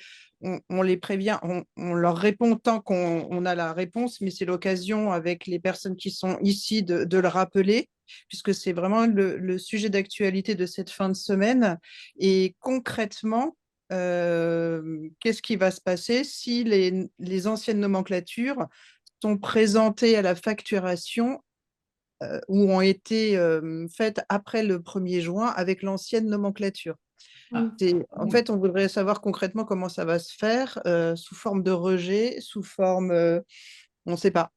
On les prévient, on leur répond tant qu'on a la réponse, mais c'est l'occasion avec les personnes qui sont ici de le rappeler, puisque c'est vraiment le sujet d'actualité de cette fin de semaine. Et concrètement, qu'est-ce qui va se passer si les anciennes nomenclatures sont présentées à la facturation ou ont été faites après le 1er juin avec l'ancienne nomenclature? En fait, on voudrait savoir concrètement comment ça va se faire, sous forme de rejet, sous forme, on ne sait pas.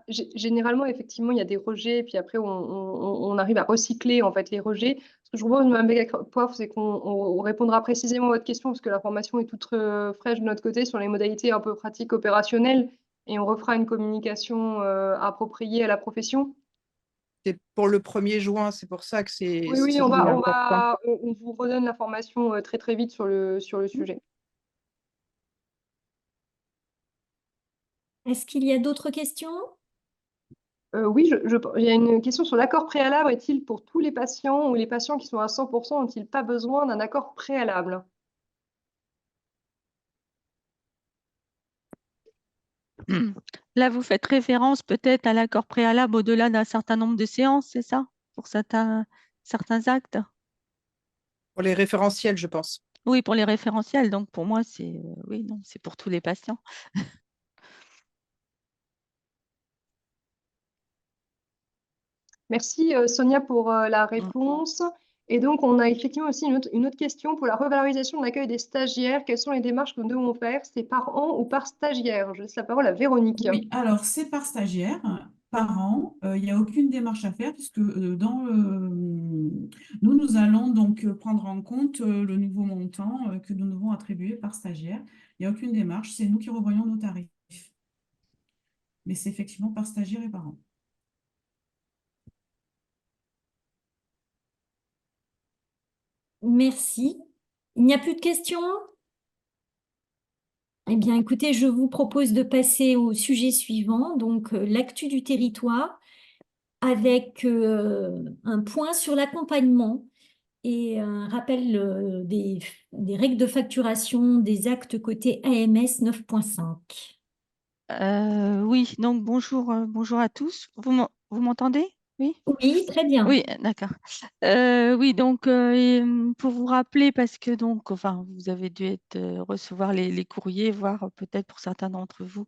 Généralement, effectivement, il y a des rejets, et puis après, on arrive à recycler en fait les rejets. Ce que je propose, Mme Beck-Poivre, c'est qu'on répondra précisément à votre question, parce que l'information est toute fraîche de notre côté sur les modalités un peu pratiques opérationnelles, et on refera une communication appropriée à la profession. C'est pour le 1er juin, c'est pour ça que c'est Oui, important. on vous redonne l'information très très vite sur le sujet. Est-ce qu'il y a d'autres questions? Oui, il y a une question sur l'accord préalable. Est-il pour tous les patients ou les patients qui sont à 100% n'ont-ils pas besoin d'un accord préalable? Là, vous faites référence peut-être à l'accord préalable au-delà d'un certain nombre de séances, c'est ça? Pour certains actes? Pour les référentiels, je pense. Oui, pour les référentiels. Donc, pour moi, c'est oui, non, c'est pour tous les patients. Merci Sonia pour la réponse. Et donc, on a effectivement aussi une autre question pour la revalorisation de l'accueil des stagiaires. Quelles sont les démarches que nous devons faire? C'est par an ou par stagiaire? Je laisse la parole à Véronique. Oui, alors c'est par stagiaire, par an. Il n'y a aucune démarche à faire puisque nous allons donc prendre en compte le nouveau montant que nous devons attribuer par stagiaire. Il n'y a aucune démarche, c'est nous qui revoyons nos tarifs. Mais c'est effectivement par stagiaire et par an. Merci. Il n'y a plus de questions? Eh bien, écoutez, je vous propose de passer au sujet suivant, donc l'actu du territoire, avec un point sur l'accompagnement et un rappel des règles de facturation des actes côté AMS 9.5. Oui, donc bonjour à tous. Vous m'entendez? Oui? Oui, très bien. Oui, d'accord. Oui, donc pour vous rappeler, parce que donc, enfin, vous avez dû recevoir les courriers, voire peut-être pour certains d'entre vous,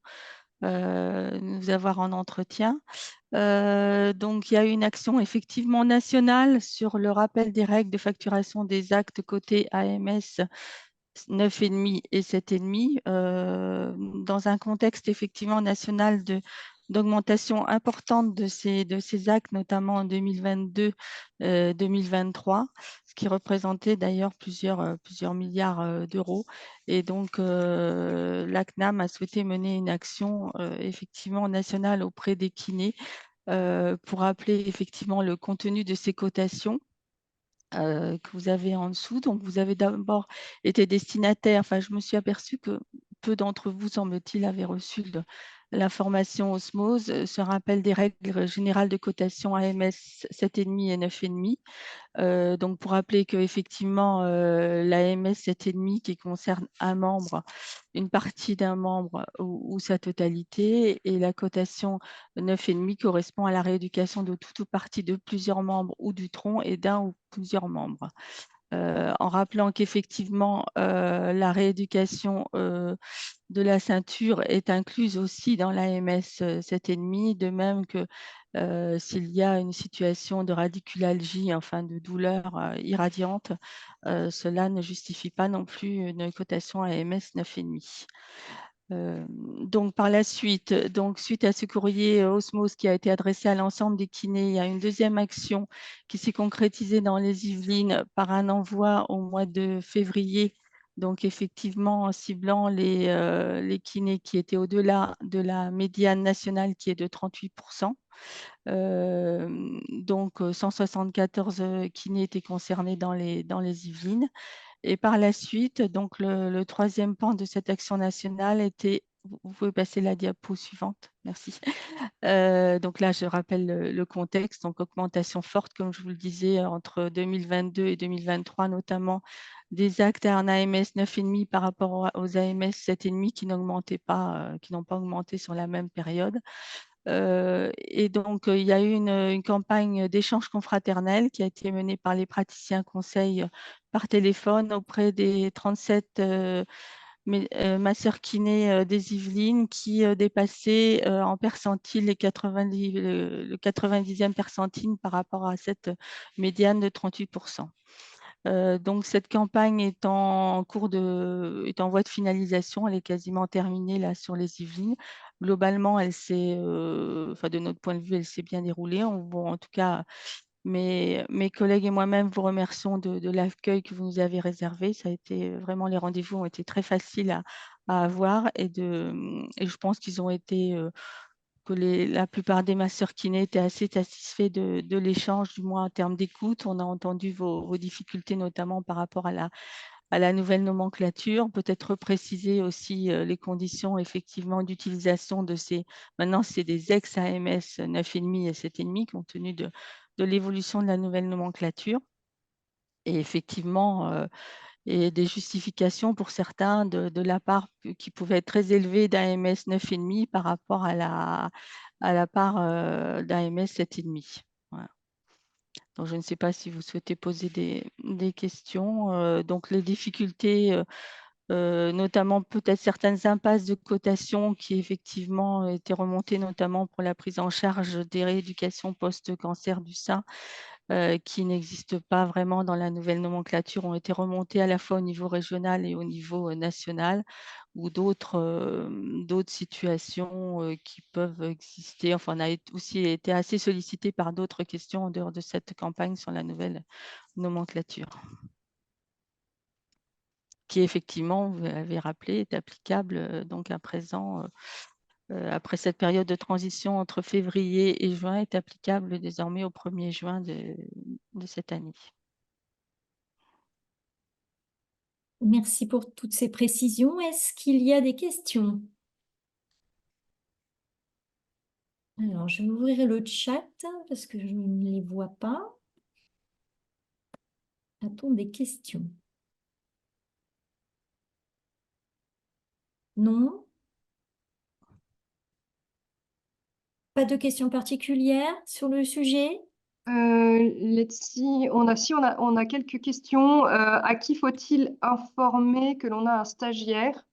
nous avoir en entretien. Donc, il y a eu une action effectivement nationale sur le rappel des règles de facturation des actes côté AMS 9,5 et 7,5 dans un contexte effectivement national d'augmentation importante de ces actes, notamment en 2022-2023, ce qui représentait d'ailleurs plusieurs milliards d'euros. Et donc, la CNAM a souhaité mener une action effectivement nationale auprès des kinés pour rappeler effectivement le contenu de ces cotations que vous avez en dessous. Donc, vous avez d'abord été destinataire. Enfin, je me suis aperçue que peu d'entre vous, semble-t-il, avaient reçu la formation Osmose, ce rappel des règles générales de cotation AMS 7,5 et 9,5. Donc, pour rappeler qu'effectivement, l'AMS 7,5 qui concerne un membre, une partie d'un membre ou sa totalité, et la cotation 9,5 correspond à la rééducation de toute ou partie de plusieurs membres ou du tronc et d'un ou plusieurs membres. En rappelant qu'effectivement, la rééducation de la ceinture est incluse aussi dans l'AMS 7,5, de même que s'il y a une situation de radiculalgie, enfin de douleur irradiante, cela ne justifie pas non plus une cotation AMS 9,5. Donc par la suite, donc suite à ce courrier Osmose qui a été adressé à l'ensemble des kinés, il y a une deuxième action qui s'est concrétisée dans les Yvelines par un envoi au mois de février. Donc effectivement, en ciblant les kinés qui étaient au-delà de la médiane nationale qui est de 38%. Donc 174 kinés étaient concernés dans les Yvelines. Et par la suite, donc le troisième pan de cette action nationale était, vous pouvez passer la diapo suivante, merci. Donc là, je rappelle le contexte, donc augmentation forte, comme je vous le disais, entre 2022 et 2023, notamment des actes à un AMS 9,5 par rapport aux AMS 7,5 qui n'augmentaient pas, qui n'ont pas augmenté sur la même période. Et donc, il y a eu une campagne d'échange confraternel qui a été menée par les praticiens conseils par téléphone auprès des 37 masseurs kinés des Yvelines qui dépassaient en percentile le 90e percentile par rapport à cette médiane de 38%. Donc, cette campagne est en voie de finalisation, elle est quasiment terminée là sur les Yvelines. Globalement, de notre point de vue, elle s'est bien déroulée. En tout cas, mes collègues et moi-même vous remercions de l'accueil que vous nous avez réservé. Ça a été vraiment, les rendez-vous ont été très faciles à avoir et je pense qu'ils ont été que la plupart des masseurs kinés étaient assez satisfaits de l'échange, du moins en termes d'écoute. On a entendu vos difficultés, notamment par rapport à la nouvelle nomenclature. Peut-être préciser aussi les conditions effectivement d'utilisation de ces. Maintenant, c'est des ex-AMS 9,5 et 7,5 compte tenu de l'évolution de la nouvelle nomenclature. Et effectivement, et des justifications pour certains de la part qui pouvait être très élevée d'AMS 9,5 par rapport à la part d'AMS 7,5. Voilà. Donc, je ne sais pas si vous souhaitez poser des questions. Donc, les difficultés, notamment peut-être certaines impasses de cotation qui effectivement étaient remontées, notamment pour la prise en charge des rééducations post-cancer du sein, qui n'existent pas vraiment dans la nouvelle nomenclature ont été remontés à la fois au niveau régional et au niveau national, ou d'autres situations qui peuvent exister. Enfin, on a aussi été assez sollicité par d'autres questions en dehors de cette campagne sur la nouvelle nomenclature, qui effectivement, vous l'avez rappelé, est applicable donc à présent, après cette période de transition entre février et juin, est applicable désormais au 1er juin de cette année. Merci pour toutes ces précisions. Est-ce qu'il y a des questions? Alors, je vais ouvrir le chat parce que je ne les vois pas. A-t-on des questions? Non? Pas de questions particulières sur le sujet? Let's see. On a quelques questions. À qui faut-il informer que l'on a un stagiaire?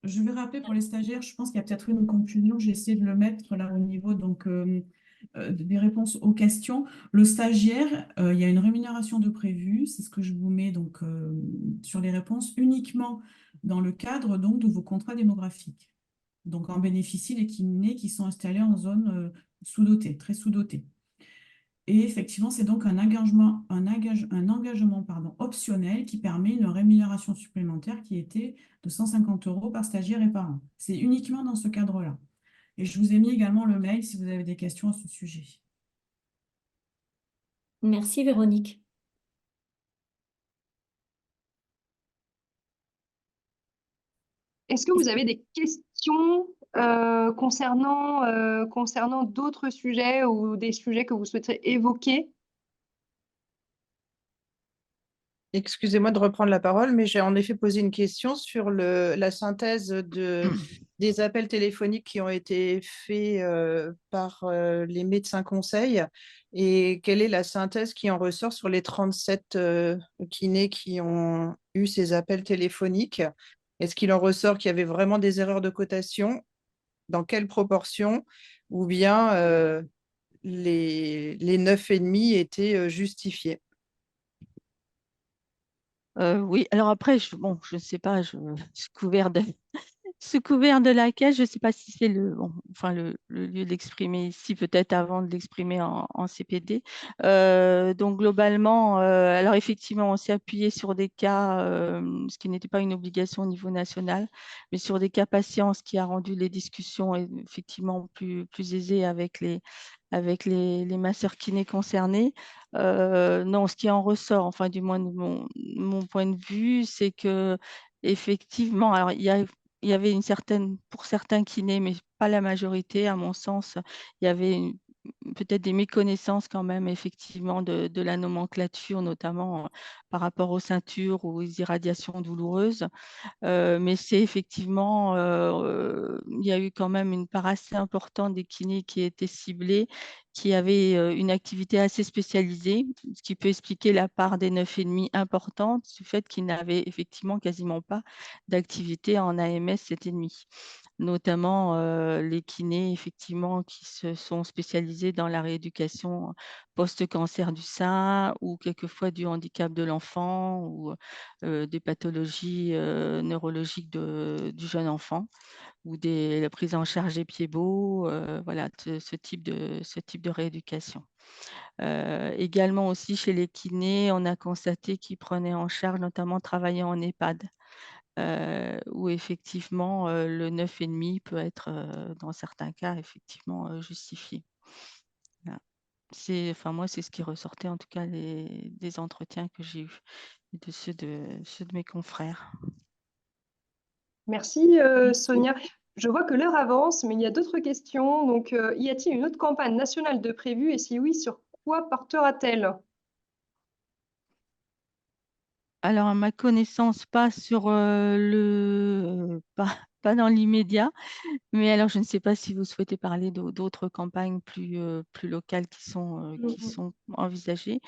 Je vais rappeler pour les stagiaires, je pense qu'il y a peut-être eu une confusion. J'ai essayé de le mettre là au niveau donc, des réponses aux questions. Le stagiaire, il y a une rémunération de prévu, c'est ce que je vous mets donc, sur les réponses uniquement dans le cadre donc, de vos contrats démographiques. Donc en bénéficient les kinés qui sont installés en zone sous-dotée, très sous-dotée. Et effectivement, c'est donc un engagement pardon, optionnel qui permet une rémunération supplémentaire qui était de 150 € par stagiaire et par an. C'est uniquement dans ce cadre-là. Et je vous ai mis également le mail si vous avez des questions à ce sujet. Merci Véronique. Est-ce que vous avez des questions concernant d'autres sujets ou des sujets que vous souhaiterez évoquer? Excusez-moi de reprendre la parole, mais j'ai en effet posé une question sur la synthèse des appels téléphoniques qui ont été faits par les médecins conseils et quelle est la synthèse qui en ressort sur les 37 kinés qui ont eu ces appels téléphoniques. Est-ce qu'il en ressort qu'il y avait vraiment des erreurs de cotation? Dans quelle proportion? Ou bien les 9,5 étaient justifiés? Oui, alors après, je ne sais pas, je suis couvert de, sous couvert de laquelle, je ne sais pas si c'est le lieu de l'exprimer ici, peut-être avant de l'exprimer en CPD. Donc globalement, alors effectivement, on s'est appuyé sur des cas, ce qui n'était pas une obligation au niveau national, mais sur des cas patients, ce qui a rendu les discussions effectivement plus aisées avec les masseurs kinés concernés. Non, ce qui en ressort, enfin du moins de mon point de vue, c'est que effectivement, alors il y avait pour certains kinés, mais pas la majorité, à mon sens, il y avait peut-être des méconnaissances quand même, effectivement, de la nomenclature, notamment par rapport aux ceintures ou aux irradiations douloureuses. Mais c'est effectivement, il y a eu quand même une part assez importante des kinés qui étaient ciblés, qui avaient une activité assez spécialisée, ce qui peut expliquer la part des 9,5 importante, du fait qu'ils n'avaient effectivement quasiment pas d'activité en AMS 7,5. Notamment les kinés, effectivement, qui se sont spécialisés dans la rééducation post-cancer du sein ou quelquefois du handicap de l'enfant ou des pathologies neurologiques du jeune enfant ou la prise en charge des pieds beaux, voilà, ce type de rééducation. Également aussi chez les kinés, on a constaté qu'ils prenaient en charge notamment travailler en EHPAD, où effectivement le 9,5 peut être dans certains cas effectivement justifié. Voilà. Moi, c'est ce qui ressortait en tout cas des entretiens que j'ai eus et de ceux de mes confrères. Merci Sonia. Je vois que l'heure avance, mais il y a d'autres questions. Donc, y a-t-il une autre campagne nationale de prévue et si oui, sur quoi portera-t-elle? Alors, à ma connaissance, pas pas dans l'immédiat, mais alors je ne sais pas si vous souhaitez parler d'autres campagnes plus locales qui sont envisagées.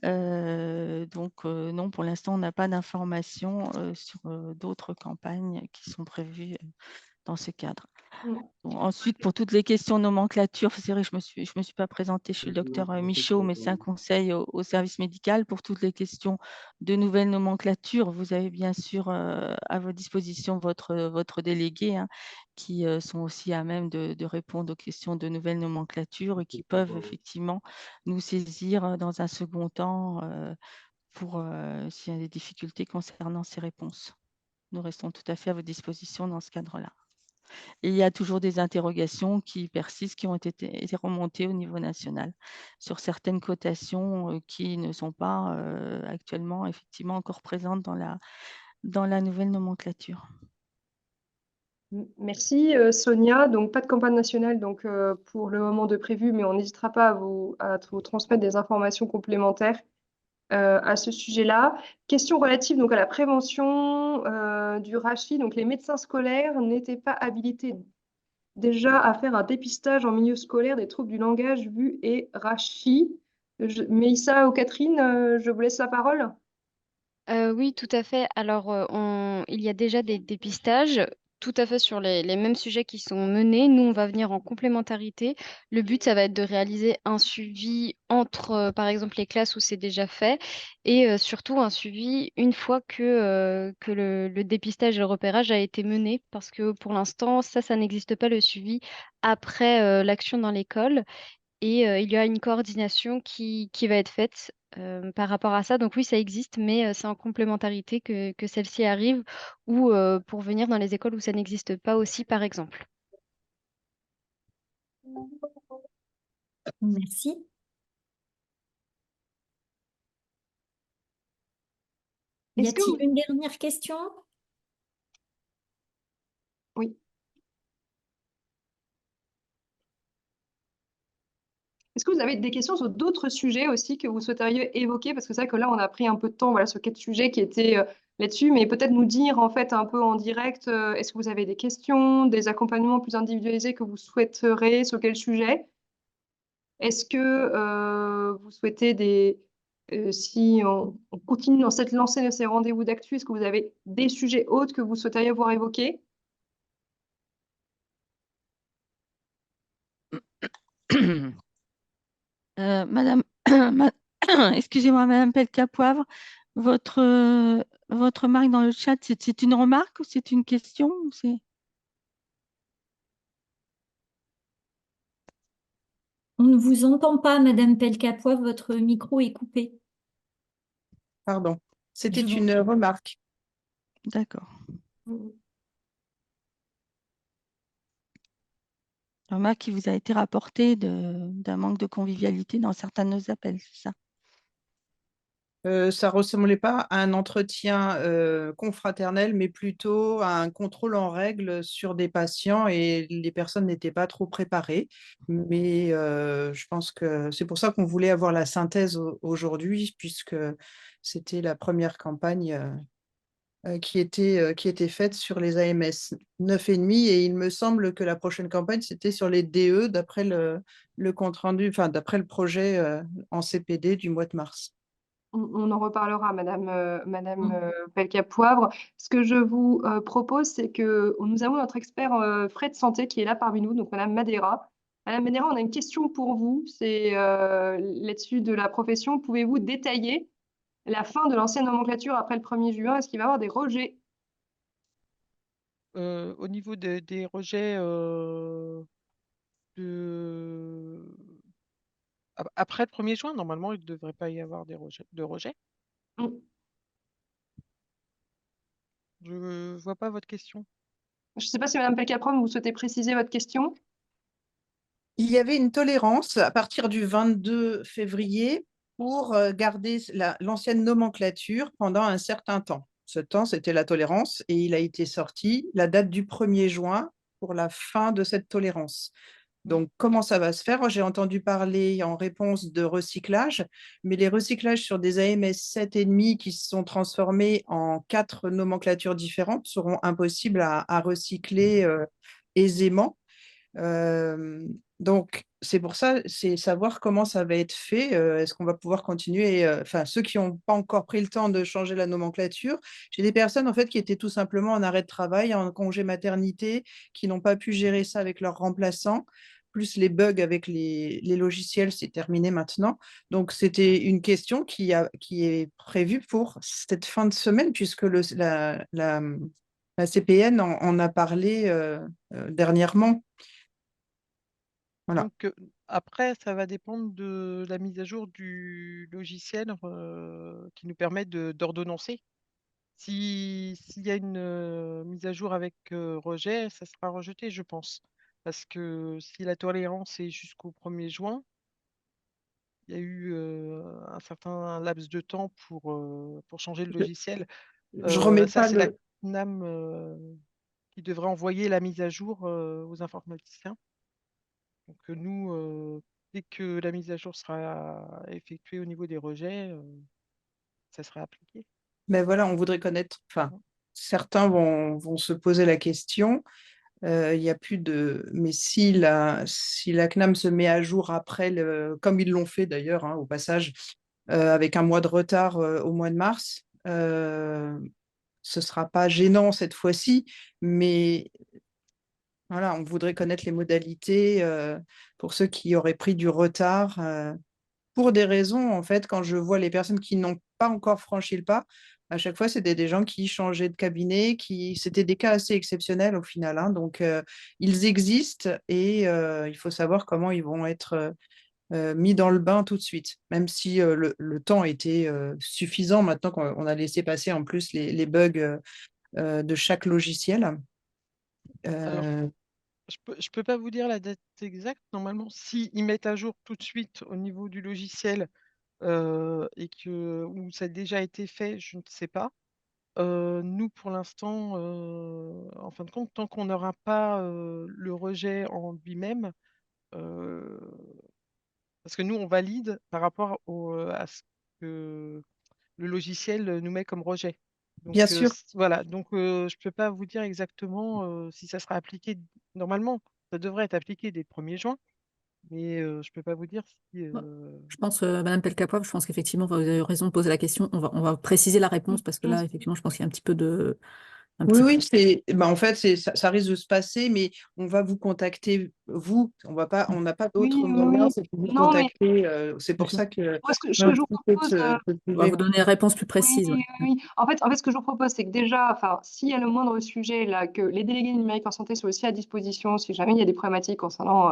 Donc, non, pour l'instant, on n'a pas d'informations sur d'autres campagnes qui sont prévues dans ce cadre. Mm. Bon, ensuite, pour toutes les questions nomenclature, c'est vrai que je me suis pas présentée, je suis le docteur Michaud, mais c'est un conseil au service médical. Pour toutes les questions de nouvelles nomenclatures, vous avez bien sûr à votre disposition votre délégué, hein, qui sont aussi à même de répondre aux questions de nouvelles nomenclatures et qui peuvent effectivement nous saisir dans un second temps pour s'il y a des difficultés concernant ces réponses. Nous restons tout à fait à votre disposition dans ce cadre-là. Et il y a toujours des interrogations qui persistent, qui ont été remontées au niveau national sur certaines cotations qui ne sont pas actuellement effectivement encore présentes dans la nouvelle nomenclature. Merci Sonia. Donc pas de campagne nationale donc, pour le moment de prévu, mais on n'hésitera pas à vous transmettre des informations complémentaires à ce sujet-là. Question relative donc, à la prévention du rachis. Donc les médecins scolaires n'étaient pas habilités déjà à faire un dépistage en milieu scolaire des troubles du langage, vue et rachis. Mélissa ou Catherine, je vous laisse la parole. Oui, tout à fait. Alors, il y a déjà des dépistages, tout à fait sur les mêmes sujets qui sont menés. Nous, on va venir en complémentarité. Le but, ça va être de réaliser un suivi entre, par exemple, les classes où c'est déjà fait et surtout un suivi une fois que le dépistage et le repérage a été mené, parce que pour l'instant, ça n'existe pas, le suivi après l'action dans l'école. Et il y a une coordination qui va être faite par rapport à ça. Donc oui, ça existe, mais c'est en complémentarité que celle-ci arrive ou pour venir dans les écoles où ça n'existe pas aussi, par exemple. Merci. Y Est-ce que a-t-il vous... une dernière question? Oui. Est-ce que vous avez des questions sur d'autres sujets aussi que vous souhaiteriez évoquer? Parce que c'est vrai que là, on a pris un peu de temps voilà, sur 4 sujets qui étaient là-dessus, mais peut-être nous dire en fait un peu en direct, est-ce que vous avez des questions, des accompagnements plus individualisés que vous souhaiteriez, sur quel sujet? Est-ce que vous souhaitez si on continue dans cette lancée de ces rendez-vous d'actu, est-ce que vous avez des sujets autres que vous souhaiteriez voir évoqués? Madame, excusez-moi, Madame Pelka-Poivre, votre remarque dans le chat, c'est une remarque ou c'est une question ou On ne vous entend pas, Madame Pelka-Poivre, votre micro est coupé. Pardon, c'était Je vous- une remarque. D'accord. Remarque qui vous a été rapportée d'un manque de convivialité dans certains de nos appels, c'est ça? Ça ressemblait pas à un entretien confraternel, mais plutôt à un contrôle en règle sur des patients et les personnes n'étaient pas trop préparées. Mais je pense que c'est pour ça qu'on voulait avoir la synthèse aujourd'hui, puisque c'était la première campagne qui était faite sur les AMS 9,5 et il me semble que la prochaine campagne, c'était sur les DE d'après le compte rendu, enfin d'après le projet en CPD du mois de mars. On en reparlera, Madame Pelka-Poivre. Ce que je vous propose, c'est que nous avons notre expert frais de santé qui est là parmi nous, donc Madame Madera. Madame Madera, on a une question pour vous. C'est là-dessus de la profession. Pouvez-vous détailler la fin de l'ancienne nomenclature après le 1er juin? Est-ce qu'il va y avoir des rejets? Au niveau des rejets après le 1er juin, normalement, il ne devrait pas y avoir de rejets. Mm. Je ne vois pas votre question. Je ne sais pas si Madame Pelka-Poivre, vous souhaitez préciser votre question? Il y avait une tolérance à partir du 22 février pour garder l'ancienne nomenclature pendant un certain temps. Ce temps, c'était la tolérance et il a été sorti la date du 1er juin pour la fin de cette tolérance. Donc, comment ça va se faire? J'ai entendu parler en réponse de recyclage, mais les recyclages sur des AMS 7,5 qui se sont transformés en 4 nomenclatures différentes seront impossibles à recycler aisément. Donc, c'est pour ça, c'est savoir comment ça va être fait. Est-ce qu'on va pouvoir continuer, enfin, ceux qui n'ont pas encore pris le temps de changer la nomenclature. J'ai des personnes, en fait, qui étaient tout simplement en arrêt de travail, en congé maternité, qui n'ont pas pu gérer ça avec leurs remplaçants, plus les bugs avec les logiciels, c'est terminé maintenant. Donc, c'était une question qui est prévue pour cette fin de semaine, puisque la CPN en a parlé dernièrement. Voilà. Donc, après, ça va dépendre de la mise à jour du logiciel qui nous permet d'ordonnancer. S'il y a une mise à jour avec rejet, ça sera rejeté, je pense. Parce que si la tolérance est jusqu'au 1er juin, il y a eu un certain laps de temps pour changer le logiciel. Je remets Ça, pas c'est la le. CNAM qui devrait envoyer la mise à jour aux informaticiens. Donc nous, dès que la mise à jour sera effectuée au niveau des rejets, ça sera appliqué. Mais voilà, on voudrait connaître, enfin, certains vont se poser la question. Il y a plus de. Mais si la CNAM se met à jour après, comme ils l'ont fait d'ailleurs, hein, au passage, avec un mois de retard au mois de mars, ce ne sera pas gênant cette fois-ci, mais voilà, on voudrait connaître les modalités pour ceux qui auraient pris du retard. Pour des raisons, en fait, quand je vois les personnes qui n'ont pas encore franchi le pas, à chaque fois, c'était des gens qui changeaient de cabinet, c'était des cas assez exceptionnels au final, hein. Donc, ils existent et il faut savoir comment ils vont être mis dans le bain tout de suite, même si le temps était suffisant maintenant qu'on a laissé passer en plus les bugs de chaque logiciel. Alors, Euh, je peux pas vous dire la date exacte. Normalement, s'ils mettent à jour tout de suite au niveau du logiciel et où ça a déjà été fait, je ne sais pas. Nous, pour l'instant, en fin de compte, tant qu'on n'aura pas le rejet en lui-même, euh, parce que nous, on valide par rapport à ce que le logiciel nous met comme rejet. Bien Donc, sûr. voilà. Donc, je ne peux pas vous dire exactement si ça sera appliqué. Normalement, ça devrait être appliqué dès le 1er juin, mais je ne peux pas vous dire si. Je pense, Madame Pelcapov, je pense qu'effectivement, vous avez raison de poser la question. On va préciser la réponse parce que là, effectivement, je pense qu'il y a un petit peu de. Un Oui, petit oui, peu. en fait, ça risque de se passer, mais on va vous contacter, vous. On n'a pas Oui, d'autres oui, oui. moyens, c'est pour vous Non, mais contacter. C'est Bien pour sûr. ça que moi, ce j'ai que je vous insisté propose, ce On va sujet. vous donner une réponse plus oui, précise. Ouais. oui. En fait, ce que je vous propose, c'est que déjà, enfin, s'il y a le moindre sujet, là, que les délégués numériques en santé soient aussi à disposition, si jamais il y a des problématiques concernant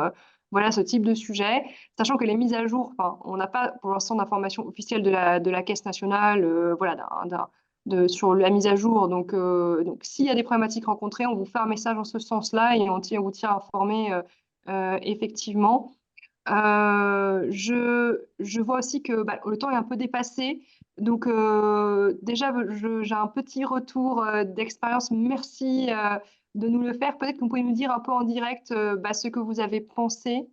voilà, ce type de sujet, sachant que les mises à jour, enfin, on n'a pas pour l'instant d'informations officielles de la Caisse nationale voilà, sur la mise à jour. Donc s'il y a des problématiques rencontrées, on vous fait un message en ce sens-là et on vous tient informé effectivement. Je vois aussi que bah, le temps est un peu dépassé. Donc déjà, j'ai un petit retour d'expérience. Merci de nous le faire. Peut-être que vous pouvez nous dire un peu en direct bah, ce que vous avez pensé.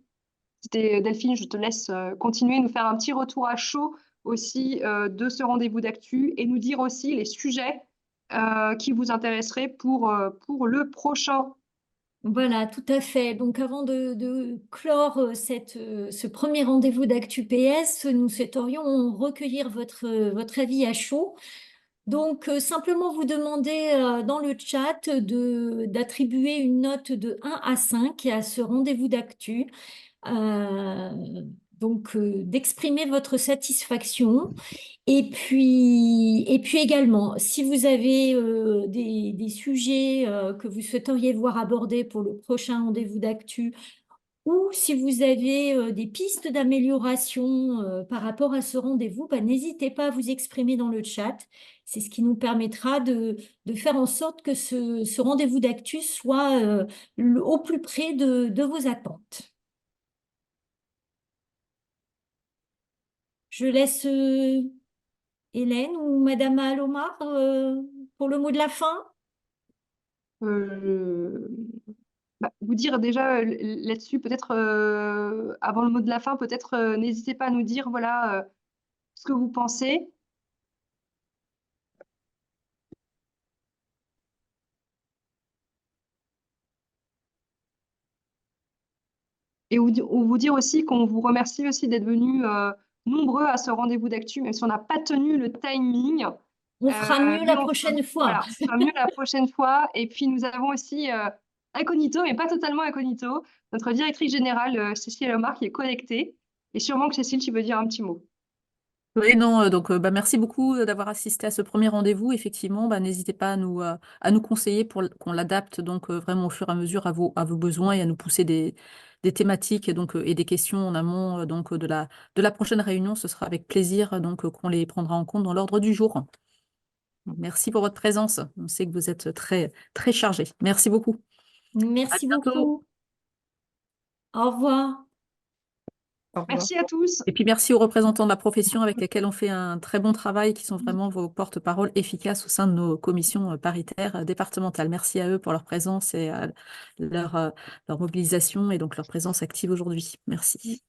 C'était Delphine, je te laisse continuer, nous faire un petit retour à chaud aussi de ce rendez-vous d'actu et nous dire aussi les sujets qui vous intéresseraient pour le prochain. Voilà, tout à fait. Donc, avant de clore ce premier rendez-vous d'Actu PS, nous souhaiterions recueillir votre avis à chaud. Donc, simplement vous demander dans le chat d'attribuer une note de 1 à 5 à ce rendez-vous d'actu. Euh, donc, d'exprimer votre satisfaction. Et puis également, si vous avez des sujets que vous souhaiteriez voir abordés pour le prochain rendez-vous d'actu, ou si vous avez des pistes d'amélioration par rapport à ce rendez-vous, bah, n'hésitez pas à vous exprimer dans le chat. C'est ce qui nous permettra de faire en sorte que ce rendez-vous d'actu soit au plus près de vos attentes. Je laisse Hélène ou Madame Alomar pour le mot de la fin. Euh, Bah, vous dire déjà là-dessus, peut-être avant le mot de la fin, peut-être n'hésitez pas à nous dire voilà ce que vous pensez. et vous dire aussi qu'on vous remercie aussi d'être venus nombreux à ce rendez-vous d'actu, même si on n'a pas tenu le timing. On fera mieux Mais la prochaine fois. Voilà, on fera mieux la prochaine fois. Et puis nous avons aussi incognito, mais pas totalement incognito, notre directrice générale, Cécile Omar, qui est connectée. Et sûrement que Cécile, tu veux dire un petit mot. Oui, non, donc merci beaucoup d'avoir assisté à ce premier rendez-vous. Effectivement, n'hésitez pas à nous conseiller pour qu'on l'adapte donc vraiment au fur et à mesure à vos besoins et à nous pousser des thématiques et des questions en amont de la prochaine réunion. Ce sera avec plaisir qu'on les prendra en compte dans l'ordre du jour. Merci pour votre présence. On sait que vous êtes très, très chargé. Merci beaucoup. Merci beaucoup. Au revoir. Merci à tous. Et puis merci aux représentants de la profession avec lesquels on fait un très bon travail, qui sont vraiment vos porte-parole efficaces au sein de nos commissions paritaires départementales. Merci à eux pour leur présence et leur mobilisation et donc leur présence active aujourd'hui. Merci.